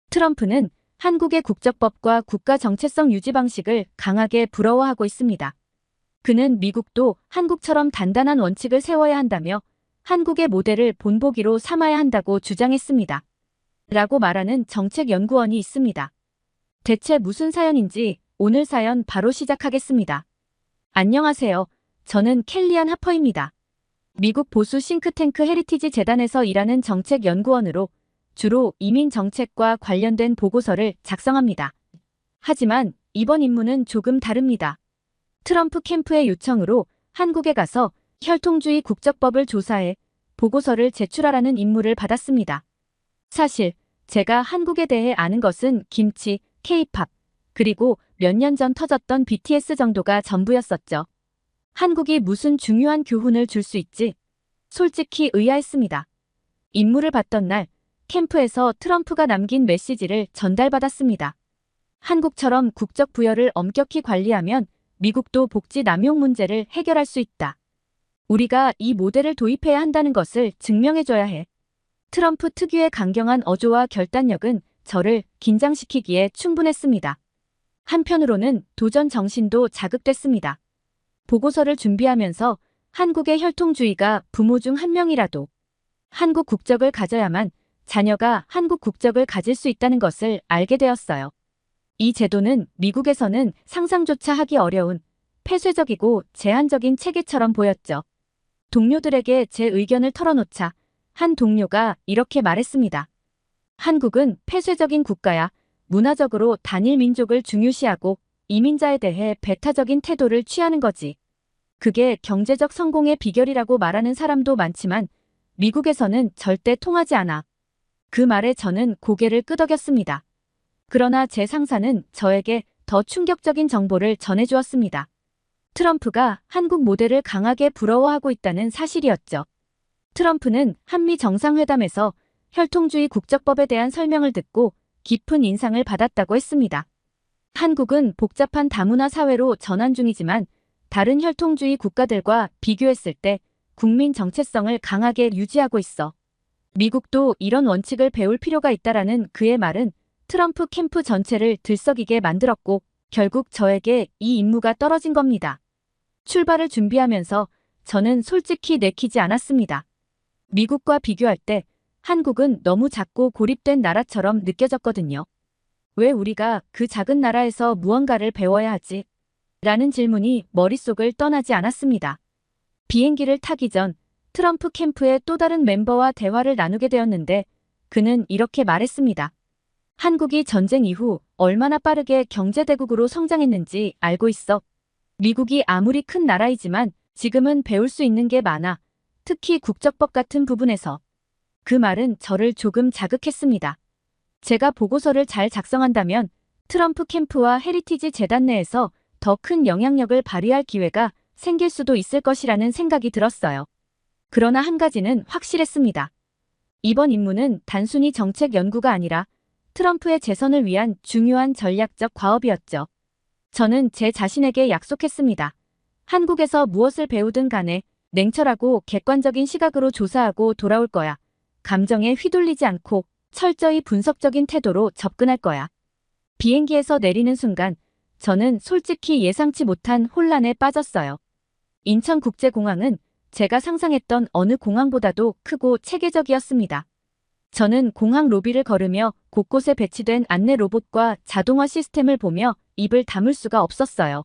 트럼프는 한국의 국적법과 국가 정체성 유지 방식을 강하게 부러워하고 있습니다. 그는 미국도 한국처럼 단단한 원칙을 세워야 한다며 한국의 모델을 본보기로 삼아야 한다고 주장했습니다. 라고 말하는 정책연구원이 있습니다. 대체 무슨 사연인지 오늘 사연 바로 시작하겠습니다. 안녕하세요. 저는 켈리안 하퍼입니다. 미국 보수 싱크탱크 헤리티지 재단에서 일하는 정책연구원으로 주로 이민 정책과 관련된 보고서를 작성합니다. 하지만 이번 임무는 조금 다릅니다. 트럼프 캠프의 요청으로 한국에 가서 혈통주의 국적법을 조사해 보고서를 제출하라는 임무를 받았습니다. 사실 제가 한국에 대해 아는 것은 김치, K-팝, 그리고 몇 년 전 터졌던 BTS 정도가 전부였었죠. 한국이 무슨 중요한 교훈을 줄 수 있지? 솔직히 의아했습니다. 임무를 받던 날 캠프에서 트럼프가 남긴 메시지를 전달받았습니다. 한국처럼 국적 부여를 엄격히 관리하면 미국도 복지 남용 문제를 해결할 수 있다. 우리가 이 모델을 도입해야 한다는 것을 증명해줘야 해. 트럼프 특유의 강경한 어조와 결단력은 저를 긴장시키기에 충분했습니다. 한편으로는 도전 정신도 자극됐습니다. 보고서를 준비하면서 한국의 혈통주의가 부모 중 한 명이라도 한국 국적을 가져야만 자녀가 한국 국적을 가질 수 있다는 것을 알게 되었어요. 이 제도는 미국에서는 상상조차 하기 어려운 폐쇄적이고 제한적인 체계처럼 보였죠. 동료들에게 제 의견을 털어놓자 한 동료가 이렇게 말했습니다. 한국은 폐쇄적인 국가야. 문화적으로 단일 민족을 중요시하고 이민자에 대해 배타적인 태도를 취하는 거지. 그게 경제적 성공의 비결이라고 말하는 사람도 많지만 미국에서는 절대 통하지 않아. 그 말에 저는 고개를 끄덕였습니다. 그러나 제 상사는 저에게 더 충격적인 정보를 전해주었습니다. 트럼프가 한국 모델을 강하게 부러워하고 있다는 사실이었죠. 트럼프는 한미 정상회담에서 혈통주의 국적법에 대한 설명을 듣고 깊은 인상을 받았다고 했습니다. 한국은 복잡한 다문화 사회로 전환 중이지만 다른 혈통주의 국가들과 비교했을 때 국민 정체성을 강하게 유지하고 있어. 미국도 이런 원칙을 배울 필요가 있다라는 그의 말은 트럼프 캠프 전체를 들썩이게 만들었고 결국 저에게 이 임무가 떨어진 겁니다. 출발을 준비하면서 저는 솔직히 내키지 않았습니다. 미국과 비교할 때 한국은 너무 작고 고립된 나라처럼 느껴졌거든요. 왜 우리가 그 작은 나라에서 무언가를 배워야 하지? 라는 질문이 머릿속을 떠나지 않았습니다. 비행기를 타기 전 트럼프 캠프의 또 다른 멤버와 대화를 나누게 되었는데 그는 이렇게 말했습니다. 한국이 전쟁 이후 얼마나 빠르게 경제대국으로 성장했는지 알고 있어. 미국이 아무리 큰 나라이지만 지금은 배울 수 있는 게 많아. 특히 국적법 같은 부분에서. 그 말은 저를 조금 자극했습니다. 제가 보고서를 잘 작성한다면 트럼프 캠프와 헤리티지 재단 내에서 더 큰 영향력을 발휘할 기회가 생길 수도 있을 것이라는 생각이 들었어요. 그러나 한 가지는 확실했습니다. 이번 임무는 단순히 정책 연구가 아니라 트럼프의 재선을 위한 중요한 전략적 과업이었죠. 저는 제 자신에게 약속했습니다. 한국에서 무엇을 배우든 간에 냉철하고 객관적인 시각으로 조사하고 돌아올 거야. 감정에 휘둘리지 않고 철저히 분석적인 태도로 접근할 거야. 비행기에서 내리는 순간 저는 솔직히 예상치 못한 혼란에 빠졌어요. 인천국제공항은 제가 상상했던 어느 공항보다도 크고 체계적이었습니다. 저는 공항 로비를 걸으며 곳곳에 배치된 안내 로봇과 자동화 시스템을 보며 입을 다물 수가 없었어요.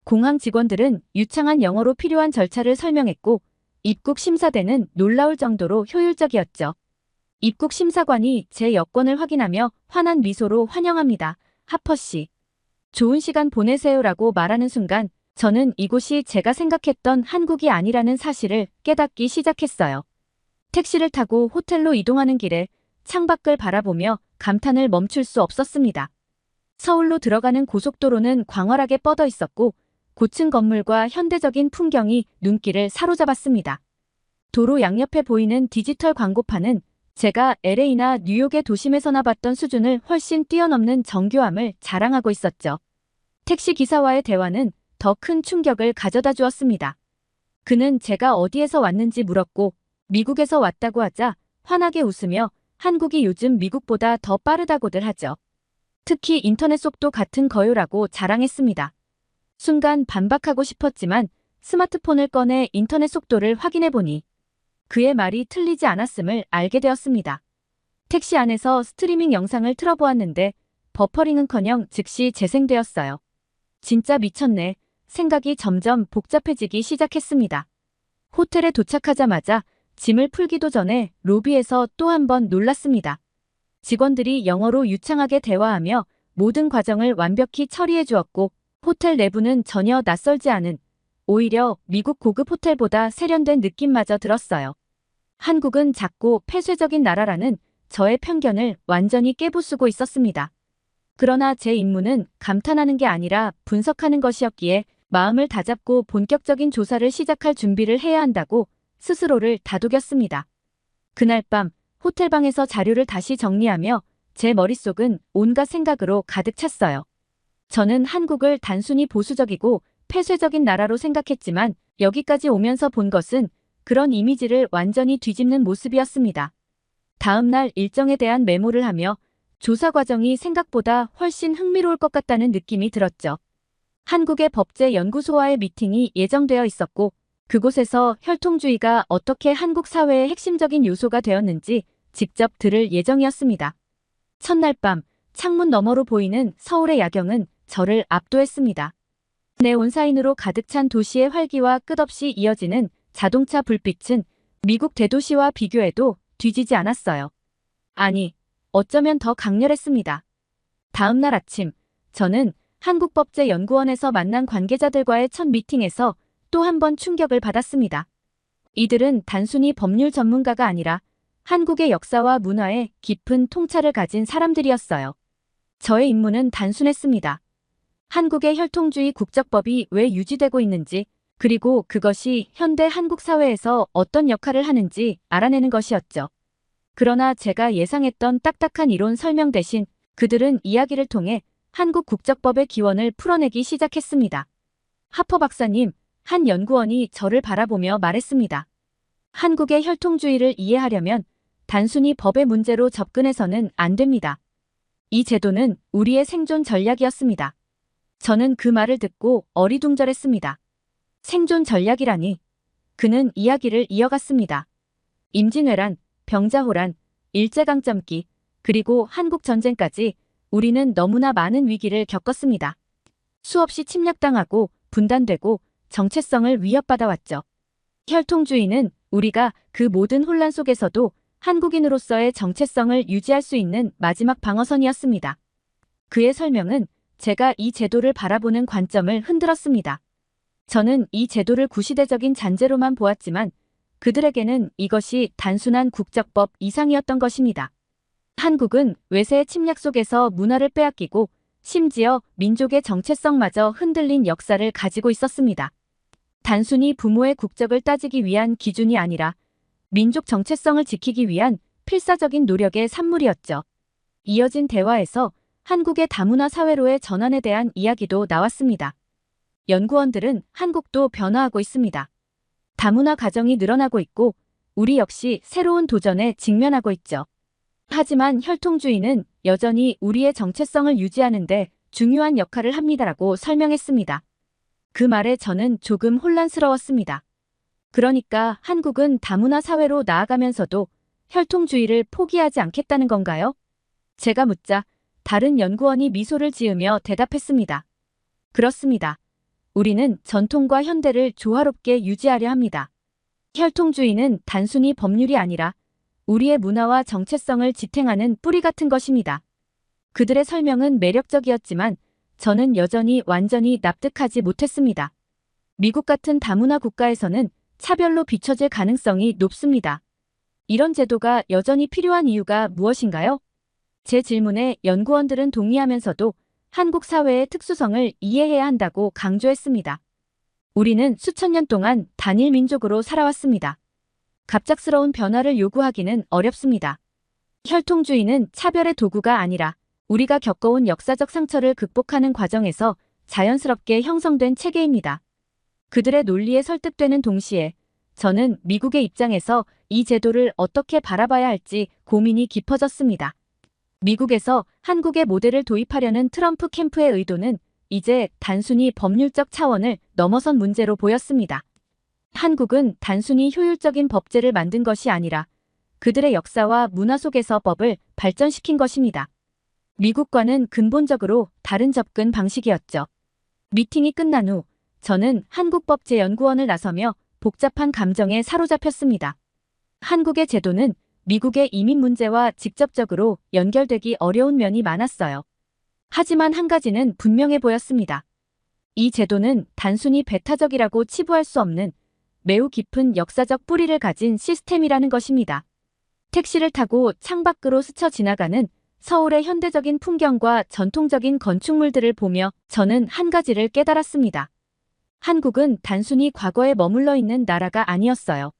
공항 직원들은 유창한 영어로 필요한 절차를 설명했고 입국 심사대는 놀라울 정도로 효율적이었죠. 입국 심사관이 제 여권을 확인하며 환한 미소로 환영합니다. 하퍼 씨. 좋은 시간 보내세요라고 말하는 순간 저는 이곳이 제가 생각했던 한국이 아니라는 사실을 깨닫기 시작했어요. 택시를 타고 호텔로 이동하는 길에 창밖을 바라보며 감탄을 멈출 수 없었습니다. 서울로 들어가는 고속도로는 광활하게 뻗어 있었고 고층 건물과 현대적인 풍경이 눈길을 사로잡았습니다. 도로 양옆에 보이는 디지털 광고판은 제가 LA나 뉴욕의 도심에서나 봤던 수준을 훨씬 뛰어넘는 정교함을 자랑하고 있었죠. 택시 기사와의 대화는 더 큰 충격을 가져다 주었습니다. 그는 제가 어디에서 왔는지 물었고 미국에서 왔다고 하자 환하게 웃으며 한국이 요즘 미국보다 더 빠르다고들 하죠. 특히 인터넷 속도 같은 거요라고 자랑했습니다. 순간 반박하고 싶었지만 스마트폰을 꺼내 인터넷 속도를 확인해보니 그의 말이 틀리지 않았음을 알게 되었습니다. 택시 안에서 스트리밍 영상을 틀어보았는데 버퍼링은커녕 즉시 재생되었어요. 진짜 미쳤네. 생각이 점점 복잡해지기 시작했습니다. 호텔에 도착하자마자 짐을 풀기도 전에 로비에서 또 한 번 놀랐습니다. 직원들이 영어로 유창하게 대화하며 모든 과정을 완벽히 처리해 주었고 호텔 내부는 전혀 낯설지 않은 오히려 미국 고급 호텔보다 세련된 느낌마저 들었어요. 한국은 작고 폐쇄적인 나라라는 저의 편견을 완전히 깨부수고 있었습니다. 그러나 제 임무는 감탄하는 게 아니라 분석하는 것이었기에 마음을 다잡고 본격적인 조사를 시작할 준비를 해야 한다고 스스로를 다독였습니다. 그날 밤 호텔방에서 자료를 다시 정리하며 제 머릿속은 온갖 생각으로 가득 찼어요. 저는 한국을 단순히 보수적이고 폐쇄적인 나라로 생각했지만 여기까지 오면서 본 것은 그런 이미지를 완전히 뒤집는 모습이었습니다. 다음 날 일정에 대한 메모를 하며 조사 과정이 생각보다 훨씬 흥미로울 것 같다는 느낌이 들었죠. 한국의 법제연구소와의 미팅이 예정되어 있었고 그곳에서 혈통주의가 어떻게 한국 사회의 핵심적인 요소가 되었는지 직접 들을 예정이었습니다. 첫날 밤 창문 너머로 보이는 서울의 야경은 저를 압도했습니다. 네온사인으로 가득 찬 도시의 활기와 끝없이 이어지는 자동차 불빛은 미국 대도시와 비교해도 뒤지지 않았어요. 아니, 어쩌면 더 강렬했습니다. 다음 날 아침, 저는 한국법제연구원에서 만난 관계자들과의 첫 미팅에서 또 한 번 충격을 받았습니다. 이들은 단순히 법률 전문가가 아니라 한국의 역사와 문화에 깊은 통찰을 가진 사람들이었어요. 저의 임무는 단순했습니다. 한국의 혈통주의 국적법이 왜 유지되고 있는지, 그리고 그것이 현대 한국 사회에서 어떤 역할을 하는지 알아내는 것이었죠. 그러나 제가 예상했던 딱딱한 이론 설명 대신 그들은 이야기를 통해 한국 국적법의 기원을 풀어내기 시작했습니다. 하퍼 박사님, 한 연구원이 저를 바라보며 말했습니다. 한국의 혈통주의를 이해하려면 단순히 법의 문제로 접근해서는 안 됩니다. 이 제도는 우리의 생존 전략이었습니다. 저는 그 말을 듣고 어리둥절했습니다. 생존 전략이라니. 그는 이야기를 이어갔습니다. 임진왜란, 병자호란, 일제강점기, 그리고 한국전쟁까지 우리는 너무나 많은 위기를 겪었습니다. 수없이 침략당하고 분단되고 정체성을 위협받아왔죠. 혈통주의는 우리가 그 모든 혼란 속에서도 한국인으로서의 정체성을 유지할 수 있는 마지막 방어선이었습니다. 그의 설명은 제가 이 제도를 바라보는 관점을 흔들었습니다. 저는 이 제도를 구시대적인 잔재로만 보았지만 그들에게는 이것이 단순한 국적법 이상이었던 것입니다. 한국은 외세의 침략 속에서 문화를 빼앗기고 심지어 민족의 정체성마저 흔들린 역사를 가지고 있었습니다. 단순히 부모의 국적을 따지기 위한 기준이 아니라 민족 정체성을 지키기 위한 필사적인 노력의 산물이었죠. 이어진 대화에서 한국의 다문화 사회로의 전환에 대한 이야기도 나왔습니다. 연구원들은 한국도 변화하고 있습니다. 다문화 가정이 늘어나고 있고 우리 역시 새로운 도전에 직면하고 있죠. 하지만 혈통주의는 여전히 우리의 정체성을 유지하는 데 중요한 역할을 합니다라고 설명했습니다. 그 말에 저는 조금 혼란스러웠습니다. 그러니까 한국은 다문화 사회로 나아가면서도 혈통주의를 포기하지 않겠다는 건가요? 제가 묻자 다른 연구원이 미소를 지으며 대답했습니다. 그렇습니다. 우리는 전통과 현대를 조화롭게 유지하려 합니다. 혈통주의는 단순히 법률이 아니라 우리의 문화와 정체성을 지탱하는 뿌리 같은 것입니다. 그들의 설명은 매력적이었지만 저는 여전히 완전히 납득하지 못했습니다. 미국 같은 다문화 국가에서는 차별로 비춰질 가능성이 높습니다. 이런 제도가 여전히 필요한 이유가 무엇인가요? 제 질문에 연구원들은 동의하면서도 한국 사회의 특수성을 이해해야 한다고 강조했습니다. 우리는 수천 년 동안 단일 민족으로 살아왔습니다. 갑작스러운 변화를 요구하기는 어렵습니다. 혈통주의는 차별의 도구가 아니라 우리가 겪어온 역사적 상처를 극복하는 과정에서 자연스럽게 형성된 체계입니다. 그들의 논리에 설득되는 동시에 저는 미국의 입장에서 이 제도를 어떻게 바라봐야 할지 고민이 깊어졌습니다. 미국에서 한국의 모델을 도입하려는 트럼프 캠프의 의도는 이제 단순히 법률적 차원을 넘어선 문제로 보였습니다. 한국은 단순히 효율적인 법제를 만든 것이 아니라 그들의 역사와 문화 속에서 법을 발전시킨 것입니다. 미국과는 근본적으로 다른 접근 방식이었죠. 미팅이 끝난 후 저는 한국법제연구원을 나서며 복잡한 감정에 사로잡혔습니다. 한국의 제도는 미국의 이민 문제와 직접적으로 연결되기 어려운 면이 많았어요. 하지만 한 가지는 분명해 보였습니다. 이 제도는 단순히 배타적이라고 치부할 수 없는 매우 깊은 역사적 뿌리를 가진 시스템이라는 것입니다. 택시를 타고 창밖으로 스쳐 지나가는 서울의 현대적인 풍경과 전통적인 건축물들을 보며 저는 한 가지를 깨달았습니다. 한국은 단순히 과거에 머물러 있는 나라가 아니었어요.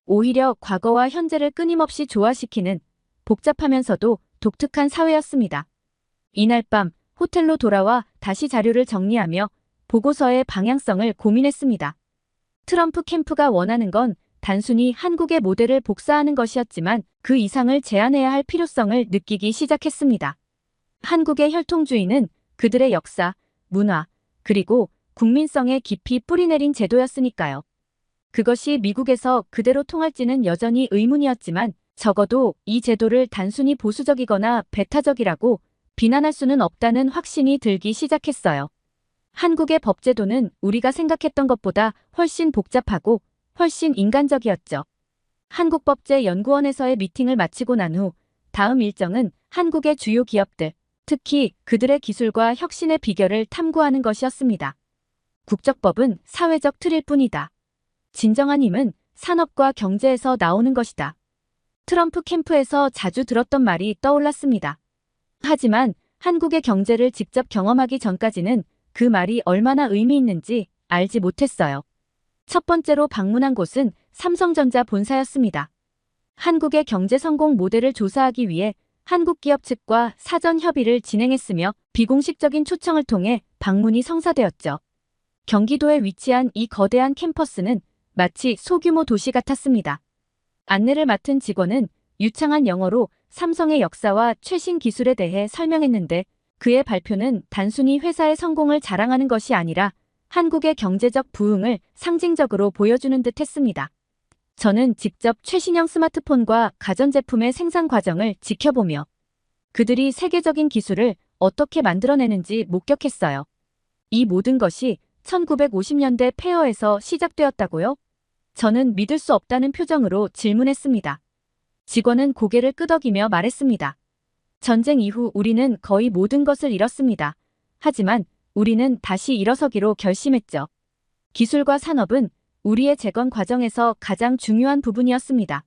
오히려 과거와 현재를 끊임없이 조화시키는 복잡하면서도 독특한 사회였습니다. 이날 밤 호텔로 돌아와 다시 자료를 정리하며 보고서의 방향성을 고민했습니다. 트럼프 캠프가 원하는 건 단순히 한국의 모델을 복사하는 것이었지만 그 이상을 제안해야 할 필요성을 느끼기 시작했습니다. 한국의 혈통주의는 그들의 역사, 문화, 그리고 국민성에 깊이 뿌리내린 제도였으니까요. 그것이 미국에서 그대로 통할지는 여전히 의문이었지만 적어도 이 제도를 단순히 보수적이거나 배타적이라고 비난할 수는 없다는 확신이 들기 시작했어요. 한국의 법제도는 우리가 생각했던 것보다 훨씬 복잡하고 훨씬 인간적이었죠. 한국법제연구원에서의 미팅을 마치고 난 후 다음 일정은 한국의 주요 기업들, 특히 그들의 기술과 혁신의 비결을 탐구하는 것이었습니다. 국적법은 사회적 틀일 뿐이다. 진정한 힘은 산업과 경제에서 나오는 것이다. 트럼프 캠프에서 자주 들었던 말이 떠올랐습니다. 하지만 한국의 경제를 직접 경험하기 전까지는 그 말이 얼마나 의미 있는지 알지 못했어요. 첫 번째로 방문한 곳은 삼성전자 본사였습니다. 한국의 경제 성공 모델을 조사하기 위해 한국 기업 측과 사전 협의를 진행했으며 비공식적인 초청을 통해 방문이 성사되었죠. 경기도에 위치한 이 거대한 캠퍼스는 마치 소규모 도시 같았습니다. 안내를 맡은 직원은 유창한 영어로 삼성의 역사와 최신 기술에 대해 설명했는데 그의 발표는 단순히 회사의 성공을 자랑하는 것이 아니라 한국의 경제적 부흥을 상징적으로 보여주는 듯 했습니다. 저는 직접 최신형 스마트폰과 가전제품의 생산 과정을 지켜보며 그들이 세계적인 기술을 어떻게 만들어내는지 목격했어요. 이 모든 것이 1950년대 폐허에서 시작되었다고요? 저는 믿을 수 없다는 표정으로 질문했습니다. 직원은 고개를 끄덕이며 말했습니다. 전쟁 이후 우리는 거의 모든 것을 잃었습니다. 하지만 우리는 다시 일어서기로 결심했죠. 기술과 산업은 우리의 재건 과정에서 가장 중요한 부분이었습니다.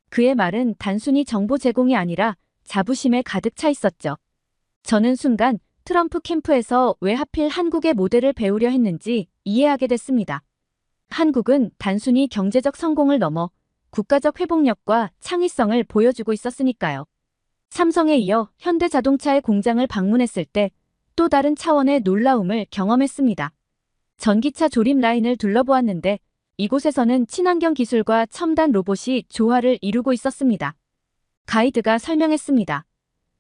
그의 말은 단순히 정보 제공이 아니라 자부심에 가득 차 있었죠. 저는 순간 트럼프 캠프에서 왜 하필 한국의 모델을 배우려 했는지 이해하게 됐습니다. 한국은 단순히 경제적 성공을 넘어 국가적 회복력과 창의성을 보여주고 있었으니까요. 삼성에 이어 현대자동차의 공장을 방문했을 때 또 다른 차원의 놀라움을 경험했습니다. 전기차 조립 라인을 둘러보았는데 이곳에서는 친환경 기술과 첨단 로봇이 조화를 이루고 있었습니다. 가이드가 설명했습니다.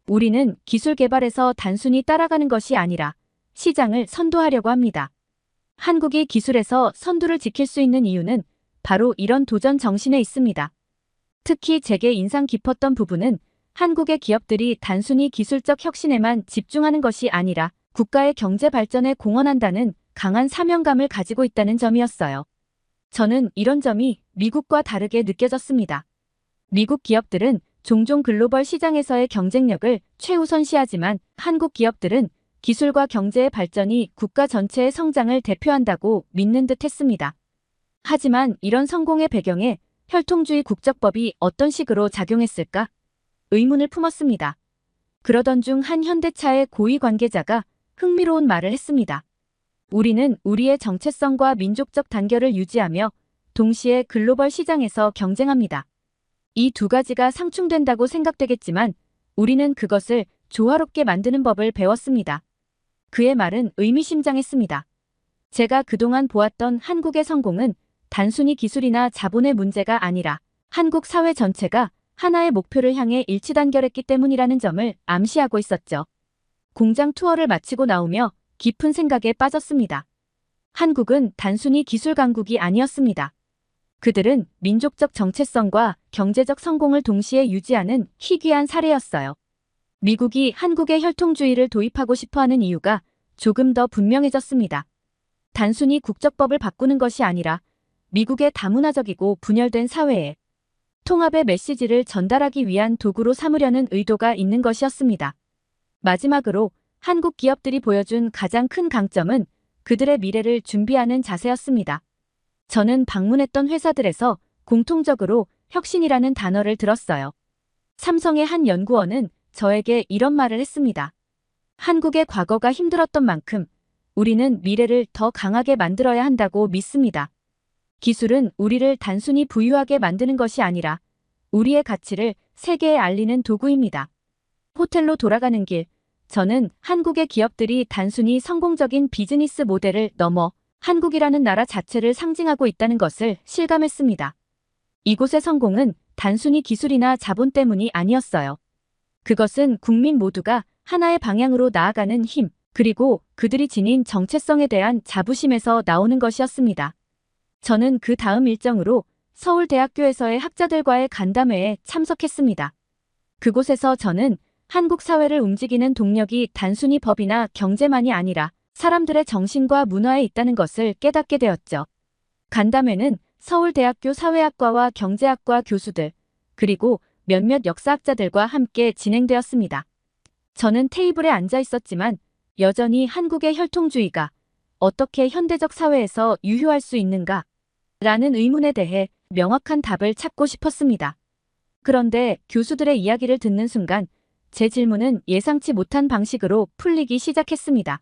우리는 기술 개발에서 단순히 따라가는 것이 아니라 시장을 선도하려고 합니다. 한국이 기술에서 선두를 지킬 수 있는 이유는 바로 이런 도전 정신에 있습니다. 특히 제게 인상 깊었던 부분은 한국의 기업들이 단순히 기술적 혁신에만 집중하는 것이 아니라 국가의 경제 발전에 공헌한다는 강한 사명감을 가지고 있다는 점이었어요. 저는 이런 점이 미국과 다르게 느껴졌습니다. 미국 기업들은 종종 글로벌 시장에서의 경쟁력을 최우선시하지만 한국 기업들은 기술과 경제의 발전이 국가 전체의 성장을 대표한다고 믿는 듯 했습니다. 하지만 이런 성공의 배경에 혈통주의 국적법이 어떤 식으로 작용했을까? 의문을 품었습니다. 그러던 중 한 현대차의 고위 관계자가 흥미로운 말을 했습니다. 우리는 우리의 정체성과 민족적 단결을 유지하며 동시에 글로벌 시장에서 경쟁합니다. 이 두 가지가 상충된다고 생각되겠지만 우리는 그것을 조화롭게 만드는 법을 배웠습니다. 그의 말은 의미심장했습니다. 제가 그동안 보았던 한국의 성공은 단순히 기술이나 자본의 문제가 아니라 한국 사회 전체가 하나의 목표를 향해 일치단결했기 때문이라는 점을 암시하고 있었죠. 공장 투어를 마치고 나오며 깊은 생각에 빠졌습니다. 한국은 단순히 기술 강국이 아니었습니다. 그들은 민족적 정체성과 경제적 성공을 동시에 유지하는 희귀한 사례였어요. 미국이 한국의 혈통주의를 도입하고 싶어하는 이유가 조금 더 분명해졌습니다. 단순히 국적법을 바꾸는 것이 아니라 미국의 다문화적이고 분열된 사회에 통합의 메시지를 전달하기 위한 도구로 삼으려는 의도가 있는 것이었습니다. 마지막으로 한국 기업들이 보여준 가장 큰 강점은 그들의 미래를 준비하는 자세였습니다. 저는 방문했던 회사들에서 공통적으로 혁신이라는 단어를 들었어요. 삼성의 한 연구원은 저에게 이런 말을 했습니다. 한국의 과거가 힘들었던 만큼 우리는 미래를 더 강하게 만들어야 한다고 믿습니다. 기술은 우리를 단순히 부유하게 만드는 것이 아니라 우리의 가치를 세계에 알리는 도구입니다. 호텔로 돌아가는 길, 저는 한국의 기업들이 단순히 성공적인 비즈니스 모델을 넘어 한국이라는 나라 자체를 상징하고 있다는 것을 실감했습니다. 이곳의 성공은 단순히 기술이나 자본 때문이 아니었어요. 그것은 국민 모두가 하나의 방향으로 나아가는 힘, 그리고 그들이 지닌 정체성에 대한 자부심에서 나오는 것이었습니다. 저는 그 다음 일정으로 서울대학교에서의 학자들과의 간담회에 참석했습니다. 그곳에서 저는 한국 사회를 움직이는 동력이 단순히 법이나 경제만이 아니라 사람들의 정신과 문화에 있다는 것을 깨닫게 되었죠. 간담회는 서울대학교 사회학과와 경제학과 교수들, 그리고 몇몇 역사학자들과 함께 진행되었습니다. 저는 테이블에 앉아 있었지만 여전히 한국의 혈통주의가 어떻게 현대적 사회에서 유효할 수 있는가? 라는 의문에 대해 명확한 답을 찾고 싶었습니다. 그런데 교수들의 이야기를 듣는 순간 제 질문은 예상치 못한 방식으로 풀리기 시작했습니다.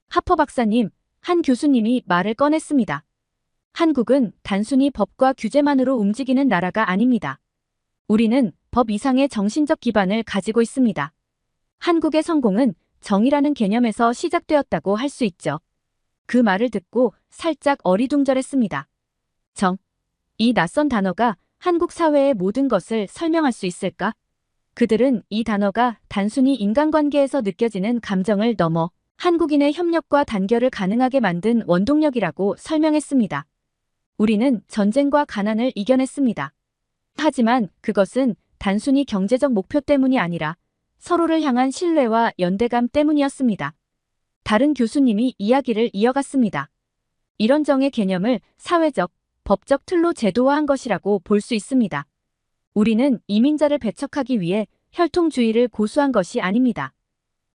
하퍼 박사님, 한 교수님이 말을 꺼냈습니다. 한국은 단순히 법과 규제만으로 움직이는 나라가 아닙니다. 우리는 법 이상의 정신적 기반을 가지고 있습니다. 한국의 성공은 정의라는 개념에서 시작되었다고 할 수 있죠. 그 말을 듣고 살짝 어리둥절했습니다. 정, 이 낯선 단어가 한국 사회의 모든 것을 설명할 수 있을까? 그들은 이 단어가 단순히 인간관계에서 느껴지는 감정을 넘어 한국인의 협력과 단결을 가능하게 만든 원동력이라고 설명했습니다. 우리는 전쟁과 가난을 이겨냈습니다. 하지만 그것은 단순히 경제적 목표 때문이 아니라 서로를 향한 신뢰와 연대감 때문이었습니다. 다른 교수님이 이야기를 이어갔습니다. 이런 정의 개념을 사회적, 법적 틀로 제도화한 것이라고 볼 수 있습니다. 우리는 이민자를 배척하기 위해 혈통주의를 고수한 것이 아닙니다.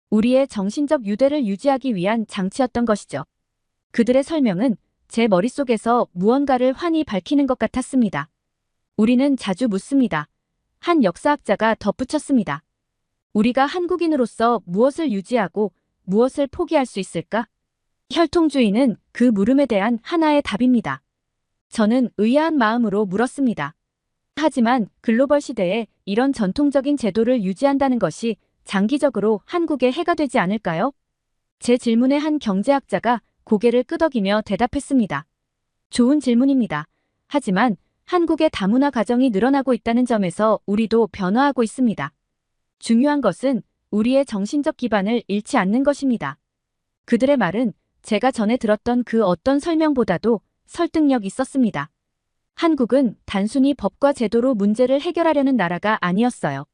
우리의 정신적 유대를 유지하기 위한 장치였던 것이죠. 그들의 설명은 제 머릿속에서 무언가를 환히 밝히는 것 같았습니다. 우리는 자주 묻습니다. 한 역사학자가 덧붙였습니다. 우리가 한국인으로서 무엇을 유지하고 무엇을 포기할 수 있을까? 혈통주의는 그 물음에 대한 하나의 답입니다. 저는 의아한 마음으로 물었습니다. 하지만 글로벌 시대에 이런 전통적인 제도를 유지한다는 것이 장기적으로 한국에 해가 되지 않을까요? 제 질문에 한 경제학자가 고개를 끄덕이며 대답했습니다. 좋은 질문입니다. 하지만 한국의 다문화 가정이 늘어나고 있다는 점에서 우리도 변화하고 있습니다. 중요한 것은 우리의 정신적 기반을 잃지 않는 것입니다. 그들의 말은 제가 전에 들었던 그 어떤 설명보다도 설득력 있었습니다. 한국은 단순히 법과 제도로 문제를 해결하려는 나라가 아니었어요.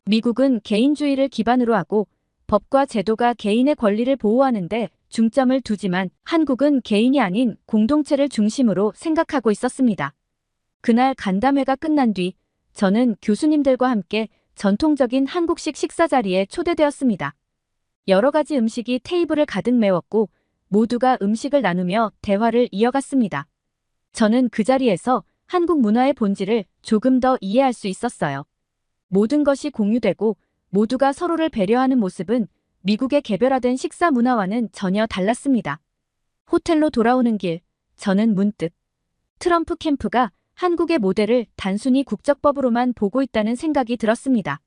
미국은 개인주의를 기반으로 하고 법과 제도가 개인의 권리를 보호하는데 중점을 두지만 한국은 개인이 아닌 공동체를 중심으로 생각하고 있었습니다. 그날 간담회가 끝난 뒤 저는 교수님들과 함께 전통적인 한국식 식사 자리에 초대되었습니다. 여러 가지 음식이 테이블을 가득 메웠고 모두가 음식을 나누며 대화를 이어갔습니다. 저는 그 자리에서 한국 문화의 본질을 조금 더 이해할 수 있었어요. 모든 것이 공유되고 모두가 서로를 배려하는 모습은 미국의 개별화된 식사 문화와는 전혀 달랐습니다. 호텔로 돌아오는 길, 저는 문득 트럼프 캠프가 한국의 모델을 단순히 국적법으로만 보고 있다는 생각이 들었습니다.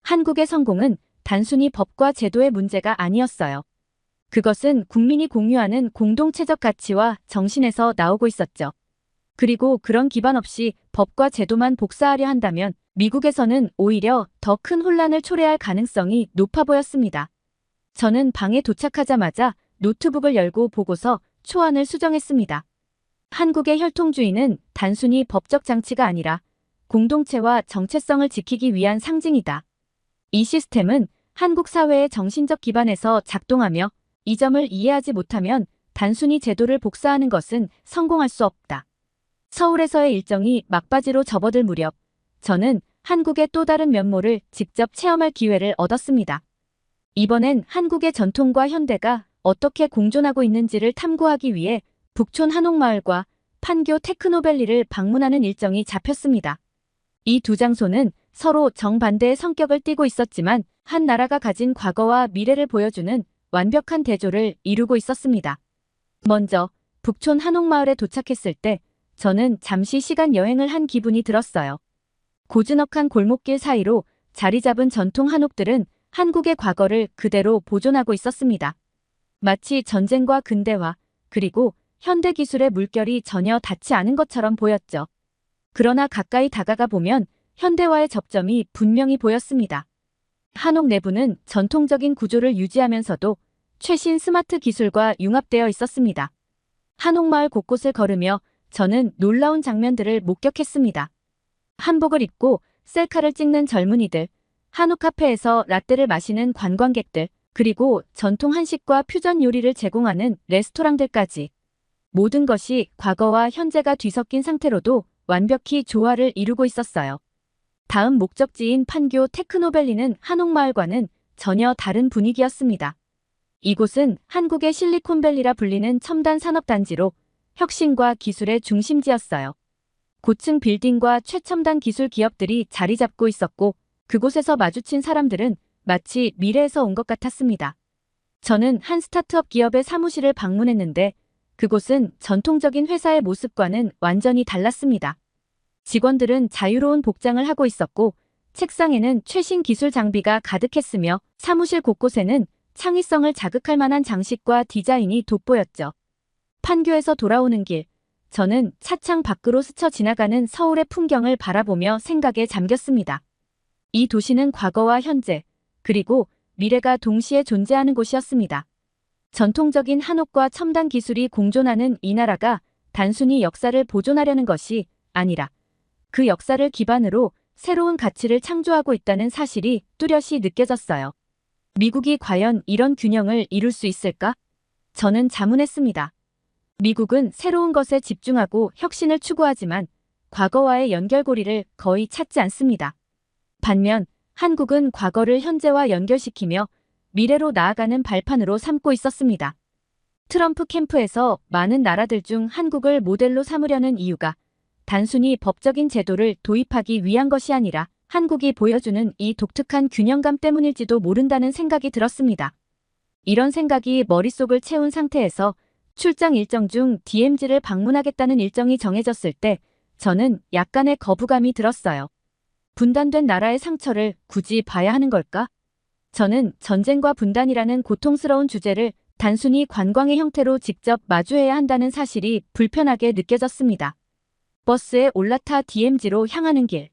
한국의 성공은 단순히 법과 제도의 문제가 아니었어요. 그것은 국민이 공유하는 공동체적 가치와 정신에서 나오고 있었죠. 그리고 그런 기반 없이 법과 제도만 복사하려 한다면 미국에서는 오히려 더 큰 혼란을 초래할 가능성이 높아 보였습니다. 저는 방에 도착하자마자 노트북을 열고 보고서 초안을 수정했습니다. 한국의 혈통주의는 단순히 법적 장치가 아니라 공동체와 정체성을 지키기 위한 상징이다. 이 시스템은 한국 사회의 정신적 기반에서 작동하며 이 점을 이해하지 못하면 단순히 제도를 복사하는 것은 성공할 수 없다. 서울에서의 일정이 막바지로 접어들 무렵 저는 한국의 또 다른 면모를 직접 체험할 기회를 얻었습니다. 이번엔 한국의 전통과 현대가 어떻게 공존하고 있는지를 탐구하기 위해 북촌 한옥마을과 판교 테크노밸리를 방문하는 일정이 잡혔습니다. 이 두 장소는 서로 정반대의 성격을 띠고 있었지만 한 나라가 가진 과거와 미래를 보여주는 완벽한 대조를 이루고 있었습니다. 먼저 북촌 한옥마을에 도착했을 때 저는 잠시 시간 여행을 한 기분이 들었어요. 고즈넉한 골목길 사이로 자리 잡은 전통 한옥들은 한국의 과거를 그대로 보존하고 있었습니다. 마치 전쟁과 근대화, 그리고 현대 기술의 물결이 전혀 닿지 않은 것처럼 보였죠. 그러나 가까이 다가가 보면 현대화의 접점이 분명히 보였습니다. 한옥 내부는 전통적인 구조를 유지하면서도 최신 스마트 기술과 융합되어 있었습니다. 한옥마을 곳곳을 걸으며 저는 놀라운 장면들을 목격했습니다. 한복을 입고 셀카를 찍는 젊은이들, 한옥 카페에서 라떼를 마시는 관광객들, 그리고 전통 한식과 퓨전 요리를 제공하는 레스토랑들까지. 모든 것이 과거와 현재가 뒤섞인 상태로도 완벽히 조화를 이루고 있었어요. 다음 목적지인 판교 테크노밸리는 한옥마을과는 전혀 다른 분위기였습니다. 이곳은 한국의 실리콘밸리라 불리는 첨단 산업단지로 혁신과 기술의 중심지였어요. 고층 빌딩과 최첨단 기술 기업들이 자리 잡고 있었고 그곳에서 마주친 사람들은 마치 미래에서 온 것 같았습니다. 저는 한 스타트업 기업의 사무실을 방문했는데 그곳은 전통적인 회사의 모습과는 완전히 달랐습니다. 직원들은 자유로운 복장을 하고 있었고 책상에는 최신 기술 장비가 가득했으며 사무실 곳곳에는 창의성을 자극할 만한 장식과 디자인이 돋보였죠. 판교에서 돌아오는 길, 저는 차창 밖으로 스쳐 지나가는 서울의 풍경을 바라보며 생각에 잠겼습니다. 이 도시는 과거와 현재, 그리고 미래가 동시에 존재하는 곳이었습니다. 전통적인 한옥과 첨단 기술이 공존하는 이 나라가 단순히 역사를 보존하려는 것이 아니라 그 역사를 기반으로 새로운 가치를 창조하고 있다는 사실이 뚜렷이 느껴졌어요. 미국이 과연 이런 균형을 이룰 수 있을까? 저는 자문했습니다. 미국은 새로운 것에 집중하고 혁신을 추구하지만 과거와의 연결고리를 거의 찾지 않습니다. 반면 한국은 과거를 현재와 연결시키며 미래로 나아가는 발판으로 삼고 있었습니다. 트럼프 캠프에서 많은 나라들 중 한국을 모델로 삼으려는 이유가 단순히 법적인 제도를 도입하기 위한 것이 아니라 한국이 보여주는 이 독특한 균형감 때문일지도 모른다는 생각이 들었습니다. 이런 생각이 머릿속을 채운 상태에서 출장 일정 중 DMZ를 방문하겠다는 일정이 정해졌을 때 저는 약간의 거부감이 들었어요. 분단된 나라의 상처를 굳이 봐야 하는 걸까? 저는 전쟁과 분단이라는 고통스러운 주제를 단순히 관광의 형태로 직접 마주해야 한다는 사실이 불편하게 느껴졌습니다. 버스에 올라타 DMZ로 향하는 길.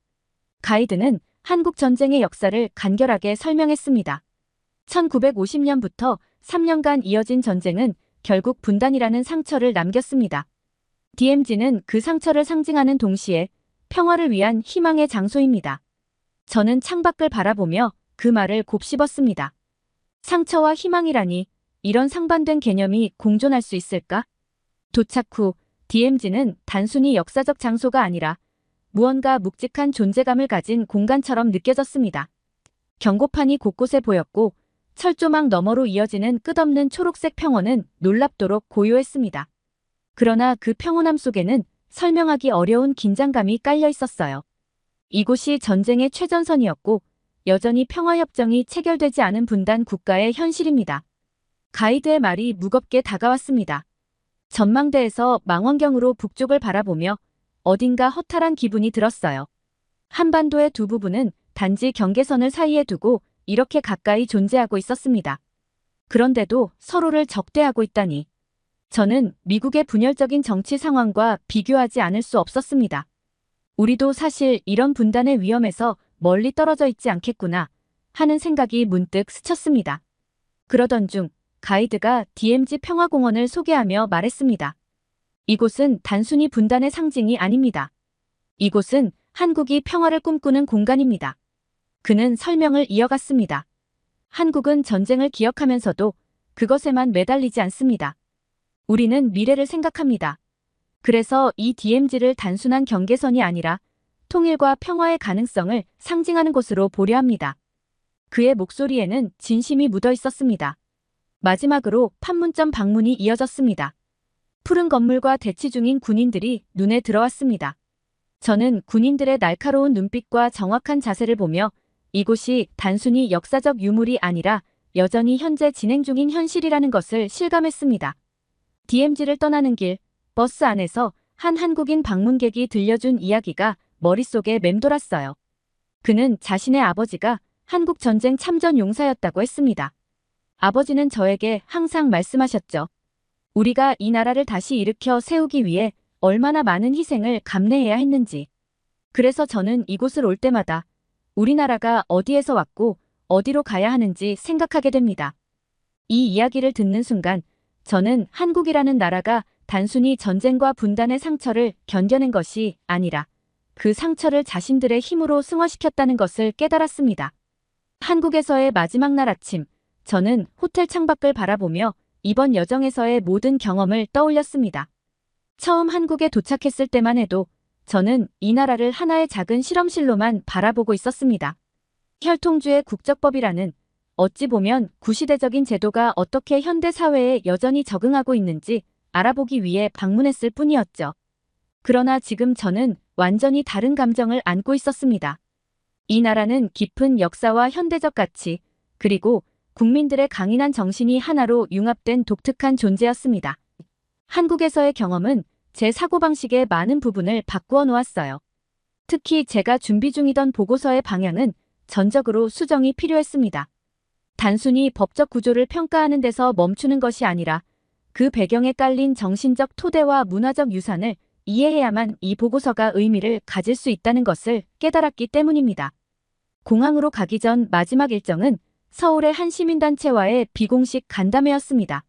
가이드는 한국 전쟁의 역사를 간결하게 설명했습니다. 1950년부터 3년간 이어진 전쟁은 결국 분단이라는 상처를 남겼습니다. DMZ는 그 상처를 상징하는 동시에 평화를 위한 희망의 장소입니다. 저는 창밖을 바라보며 그 말을 곱씹었습니다. 상처와 희망이라니 이런 상반된 개념이 공존할 수 있을까? 도착 후 DMZ는 단순히 역사적 장소가 아니라 무언가 묵직한 존재감을 가진 공간처럼 느껴졌습니다. 경고판이 곳곳에 보였고 철조망 너머로 이어지는 끝없는 초록색 평원은 놀랍도록 고요했습니다. 그러나 그 평온함 속에는 설명하기 어려운 긴장감이 깔려 있었어요. 이곳이 전쟁의 최전선이었고 여전히 평화협정이 체결되지 않은 분단 국가의 현실입니다. 가이드의 말이 무겁게 다가왔습니다. 전망대에서 망원경으로 북쪽을 바라보며 어딘가 허탈한 기분이 들었어요. 한반도의 두 부분은 단지 경계선을 사이에 두고 이렇게 가까이 존재하고 있었습니다. 그런데도 서로를 적대하고 있다니. 저는 미국의 분열적인 정치 상황과 비교하지 않을 수 없었습니다. 우리도 사실 이런 분단의 위험에서 멀리 떨어져 있지 않겠구나 하는 생각이 문득 스쳤습니다. 그러던 중 가이드가 DMZ 평화공원을 소개하며 말했습니다. 이곳은 단순히 분단의 상징이 아닙니다. 이곳은 한국이 평화를 꿈꾸는 공간입니다. 그는 설명을 이어갔습니다. 한국은 전쟁을 기억하면서도 그것에만 매달리지 않습니다. 우리는 미래를 생각합니다. 그래서 이 DMZ를 단순한 경계선이 아니라 통일과 평화의 가능성을 상징하는 곳으로 보려 합니다. 그의 목소리에는 진심이 묻어 있었습니다. 마지막으로 판문점 방문이 이어졌습니다. 푸른 건물과 대치 중인 군인들이 눈에 들어왔습니다. 저는 군인들의 날카로운 눈빛과 정확한 자세를 보며 이곳이 단순히 역사적 유물이 아니라 여전히 현재 진행 중인 현실이라는 것을 실감했습니다. DMZ를 떠나는 길, 버스 안에서 한 한국인 방문객이 들려준 이야기가 머릿속에 맴돌았어요. 그는 자신의 아버지가 한국전쟁 참전 용사였다고 했습니다. 아버지는 저에게 항상 말씀하셨죠. 우리가 이 나라를 다시 일으켜 세우기 위해 얼마나 많은 희생을 감내해야 했는지. 그래서 저는 이곳을 올 때마다 우리나라가 어디에서 왔고 어디로 가야 하는지 생각하게 됩니다. 이 이야기를 듣는 순간 저는 한국이라는 나라가 단순히 전쟁과 분단의 상처를 견뎌낸 것이 아니라 그 상처를 자신들의 힘으로 승화시켰다는 것을 깨달았습니다. 한국에서의 마지막 날 아침, 저는 호텔 창밖을 바라보며 이번 여정에서의 모든 경험을 떠올렸습니다. 처음 한국에 도착했을 때만 해도 저는 이 나라를 하나의 작은 실험실로만 바라보고 있었습니다. 혈통주의 국적법이라는 어찌 보면 구시대적인 제도가 어떻게 현대 사회에 여전히 적응하고 있는지 알아보기 위해 방문했을 뿐이었죠. 그러나 지금 저는 완전히 다른 감정을 안고 있었습니다. 이 나라는 깊은 역사와 현대적 가치, 그리고 국민들의 강인한 정신이 하나로 융합된 독특한 존재였습니다. 한국에서의 경험은 제 사고방식의 많은 부분을 바꾸어 놓았어요. 특히 제가 준비 중이던 보고서의 방향은 전적으로 수정이 필요했습니다. 단순히 법적 구조를 평가하는 데서 멈추는 것이 아니라 그 배경에 깔린 정신적 토대와 문화적 유산을 이해해야만 이 보고서가 의미를 가질 수 있다는 것을 깨달았기 때문입니다. 공항으로 가기 전 마지막 일정은 서울의 한 시민단체와의 비공식 간담회였습니다.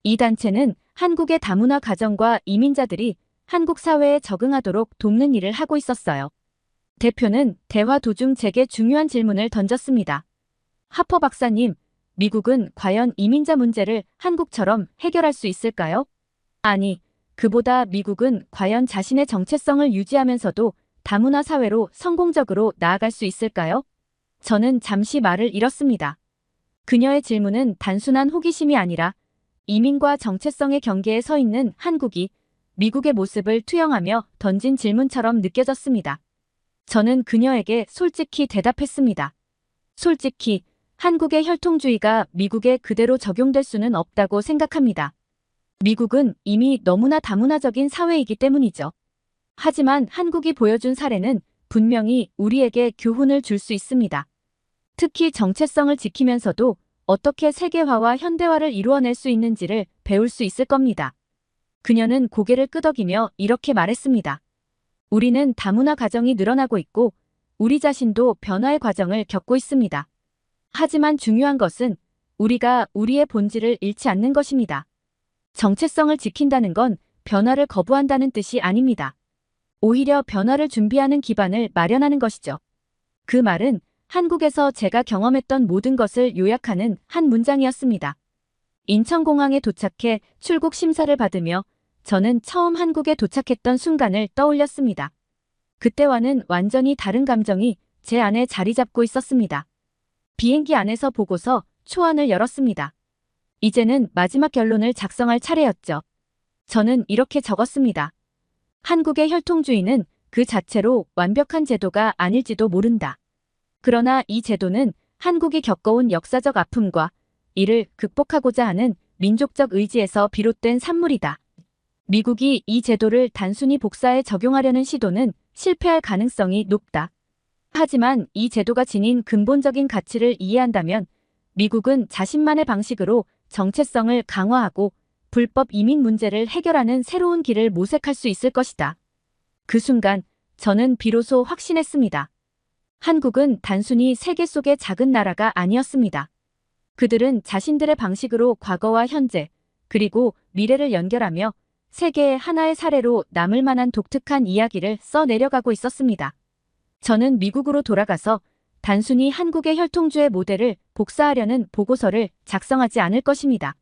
이 단체는 한국의 다문화 가정과 이민자들이 한국 사회에 적응하도록 돕는 일을 하고 있었어요. 대표는 대화 도중 제게 중요한 질문을 던졌습니다. 하퍼 박사님, 미국은 과연 이민자 문제를 한국처럼 해결할 수 있을까요? 아니, 그보다 미국은 과연 자신의 정체성을 유지하면서도 다문화 사회로 성공적으로 나아갈 수 있을까요? 저는 잠시 말을 잃었습니다. 그녀의 질문은 단순한 호기심이 아니라 이민과 정체성의 경계에 서 있는 한국이 미국의 모습을 투영하며 던진 질문처럼 느껴졌습니다. 저는 그녀에게 솔직히 대답했습니다. 솔직히 한국의 혈통주의가 미국에 그대로 적용될 수는 없다고 생각합니다. 미국은 이미 너무나 다문화적인 사회이기 때문이죠. 하지만 한국이 보여준 사례는 분명히 우리에게 교훈을 줄 수 있습니다. 특히 정체성을 지키면서도 어떻게 세계화와 현대화를 이루어낼 수 있는지를 배울 수 있을 겁니다. 그녀는 고개를 끄덕이며 이렇게 말했습니다. 우리는 다문화 가정이 늘어나고 있고 우리 자신도 변화의 과정을 겪고 있습니다. 하지만 중요한 것은 우리가 우리의 본질을 잃지 않는 것입니다. 정체성을 지킨다는 건 변화를 거부한다는 뜻이 아닙니다. 오히려 변화를 준비하는 기반을 마련하는 것이죠. 그 말은 한국에서 제가 경험했던 모든 것을 요약하는 한 문장이었습니다. 인천공항에 도착해 출국 심사를 받으며 저는 처음 한국에 도착했던 순간을 떠올렸습니다. 그때와는 완전히 다른 감정이 제 안에 자리 잡고 있었습니다. 비행기 안에서 보고서 초안을 열었습니다. 이제는 마지막 결론을 작성할 차례였죠. 저는 이렇게 적었습니다. 한국의 혈통주의는 그 자체로 완벽한 제도가 아닐지도 모른다. 그러나 이 제도는 한국이 겪어온 역사적 아픔과 이를 극복하고자 하는 민족적 의지에서 비롯된 산물이다. 미국이 이 제도를 단순히 복사해 적용하려는 시도는 실패할 가능성이 높다. 하지만 이 제도가 지닌 근본적인 가치를 이해한다면 미국은 자신만의 방식으로 정체성을 강화하고 불법 이민 문제를 해결하는 새로운 길을 모색할 수 있을 것이다. 그 순간 저는 비로소 확신했습니다. 한국은 단순히 세계 속의 작은 나라가 아니었습니다. 그들은 자신들의 방식으로 과거와 현재, 그리고 미래를 연결하며 세계의 하나의 사례로 남을 만한 독특한 이야기를 써내려가고 있었습니다. 저는 미국으로 돌아가서 단순히 한국의 혈통주의 모델을 복사하려는 보고서를 작성하지 않을 것입니다.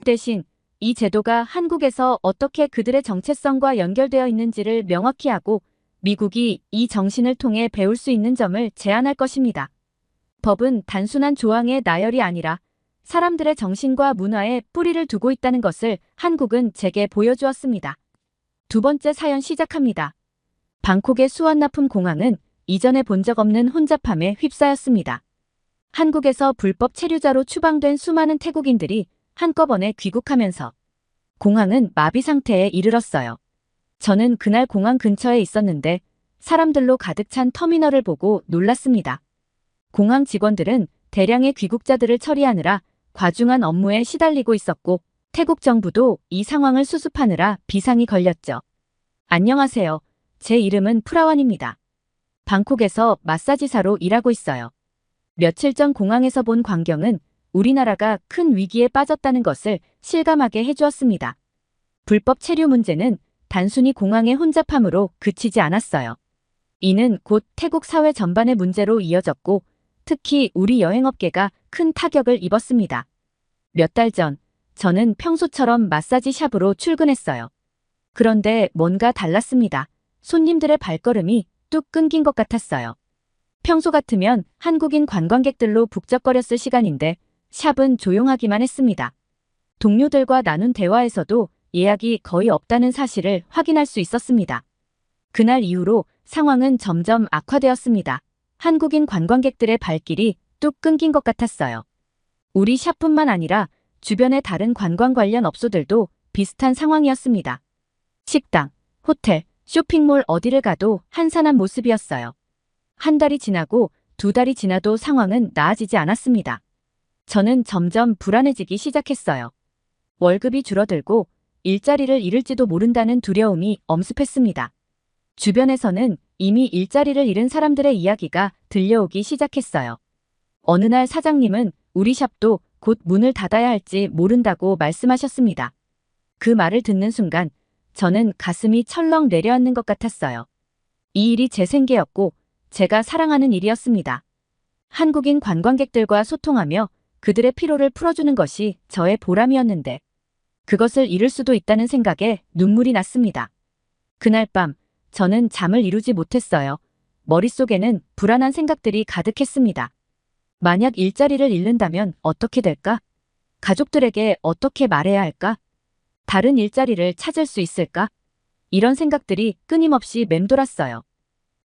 대신 이 제도가 한국에서 어떻게 그들의 정체성과 연결되어 있는지를 명확히 하고 미국이 이 정신을 통해 배울 수 있는 점을 제안할 것입니다. 법은 단순한 조항의 나열이 아니라 사람들의 정신과 문화에 뿌리를 두고 있다는 것을 한국은 제게 보여주었습니다. 두 번째 사연 시작합니다. 방콕의 수완나품 공항은 이전에 본 적 없는 혼잡함에 휩싸였습니다. 한국에서 불법 체류자로 추방된 수많은 태국인들이 한꺼번에 귀국하면서 공항은 마비 상태에 이르렀어요. 저는 그날 공항 근처에 있었는데 사람들로 가득 찬 터미널을 보고 놀랐습니다. 공항 직원들은 대량의 귀국자들을 처리하느라 과중한 업무에 시달리고 있었고 태국 정부도 이 상황을 수습하느라 비상이 걸렸죠. 안녕하세요. 제 이름은 프라완입니다. 방콕에서 마사지사로 일하고 있어요. 며칠 전 공항에서 본 광경은 우리나라가 큰 위기에 빠졌다는 것을 실감하게 해주었습니다. 불법 체류 문제는 단순히 공항의 혼잡함으로 그치지 않았어요. 이는 곧 태국 사회 전반의 문제로 이어졌고 특히 우리 여행업계가 큰 타격을 입었습니다. 몇 달 전, 저는 평소처럼 마사지 샵으로 출근했어요. 그런데 뭔가 달랐습니다. 손님들의 발걸음이 뚝 끊긴 것 같았어요. 평소 같으면 한국인 관광객들로 북적거렸을 시간인데 샵은 조용하기만 했습니다. 동료들과 나눈 대화에서도 예약이 거의 없다는 사실을 확인할 수 있었습니다. 그날 이후로 상황은 점점 악화되었습니다. 한국인 관광객들의 발길이 뚝 끊긴 것 같았어요. 우리 샵뿐만 아니라 주변의 다른 관광 관련 업소들도 비슷한 상황이었습니다. 식당, 호텔, 쇼핑몰 어디를 가도 한산한 모습이었어요. 한 달이 지나고 두 달이 지나도 상황은 나아지지 않았습니다. 저는 점점 불안해지기 시작했어요. 월급이 줄어들고 일자리를 잃을지도 모른다는 두려움이 엄습했습니다. 주변에서는 이미 일자리를 잃은 사람들의 이야기가 들려오기 시작했어요. 어느 날 사장님은 우리 샵도 곧 문을 닫아야 할지 모른다고 말씀하셨습니다. 그 말을 듣는 순간 저는 가슴이 철렁 내려앉는 것 같았어요. 이 일이 제 생계였고 제가 사랑하는 일이었습니다. 한국인 관광객들과 소통하며 그들의 피로를 풀어주는 것이 저의 보람이었는데 그것을 잃을 수도 있다는 생각에 눈물이 났습니다. 그날 밤 저는 잠을 이루지 못했어요. 머릿속에는 불안한 생각들이 가득했습니다. 만약 일자리를 잃는다면 어떻게 될까? 가족들에게 어떻게 말해야 할까? 다른 일자리를 찾을 수 있을까? 이런 생각들이 끊임없이 맴돌았어요.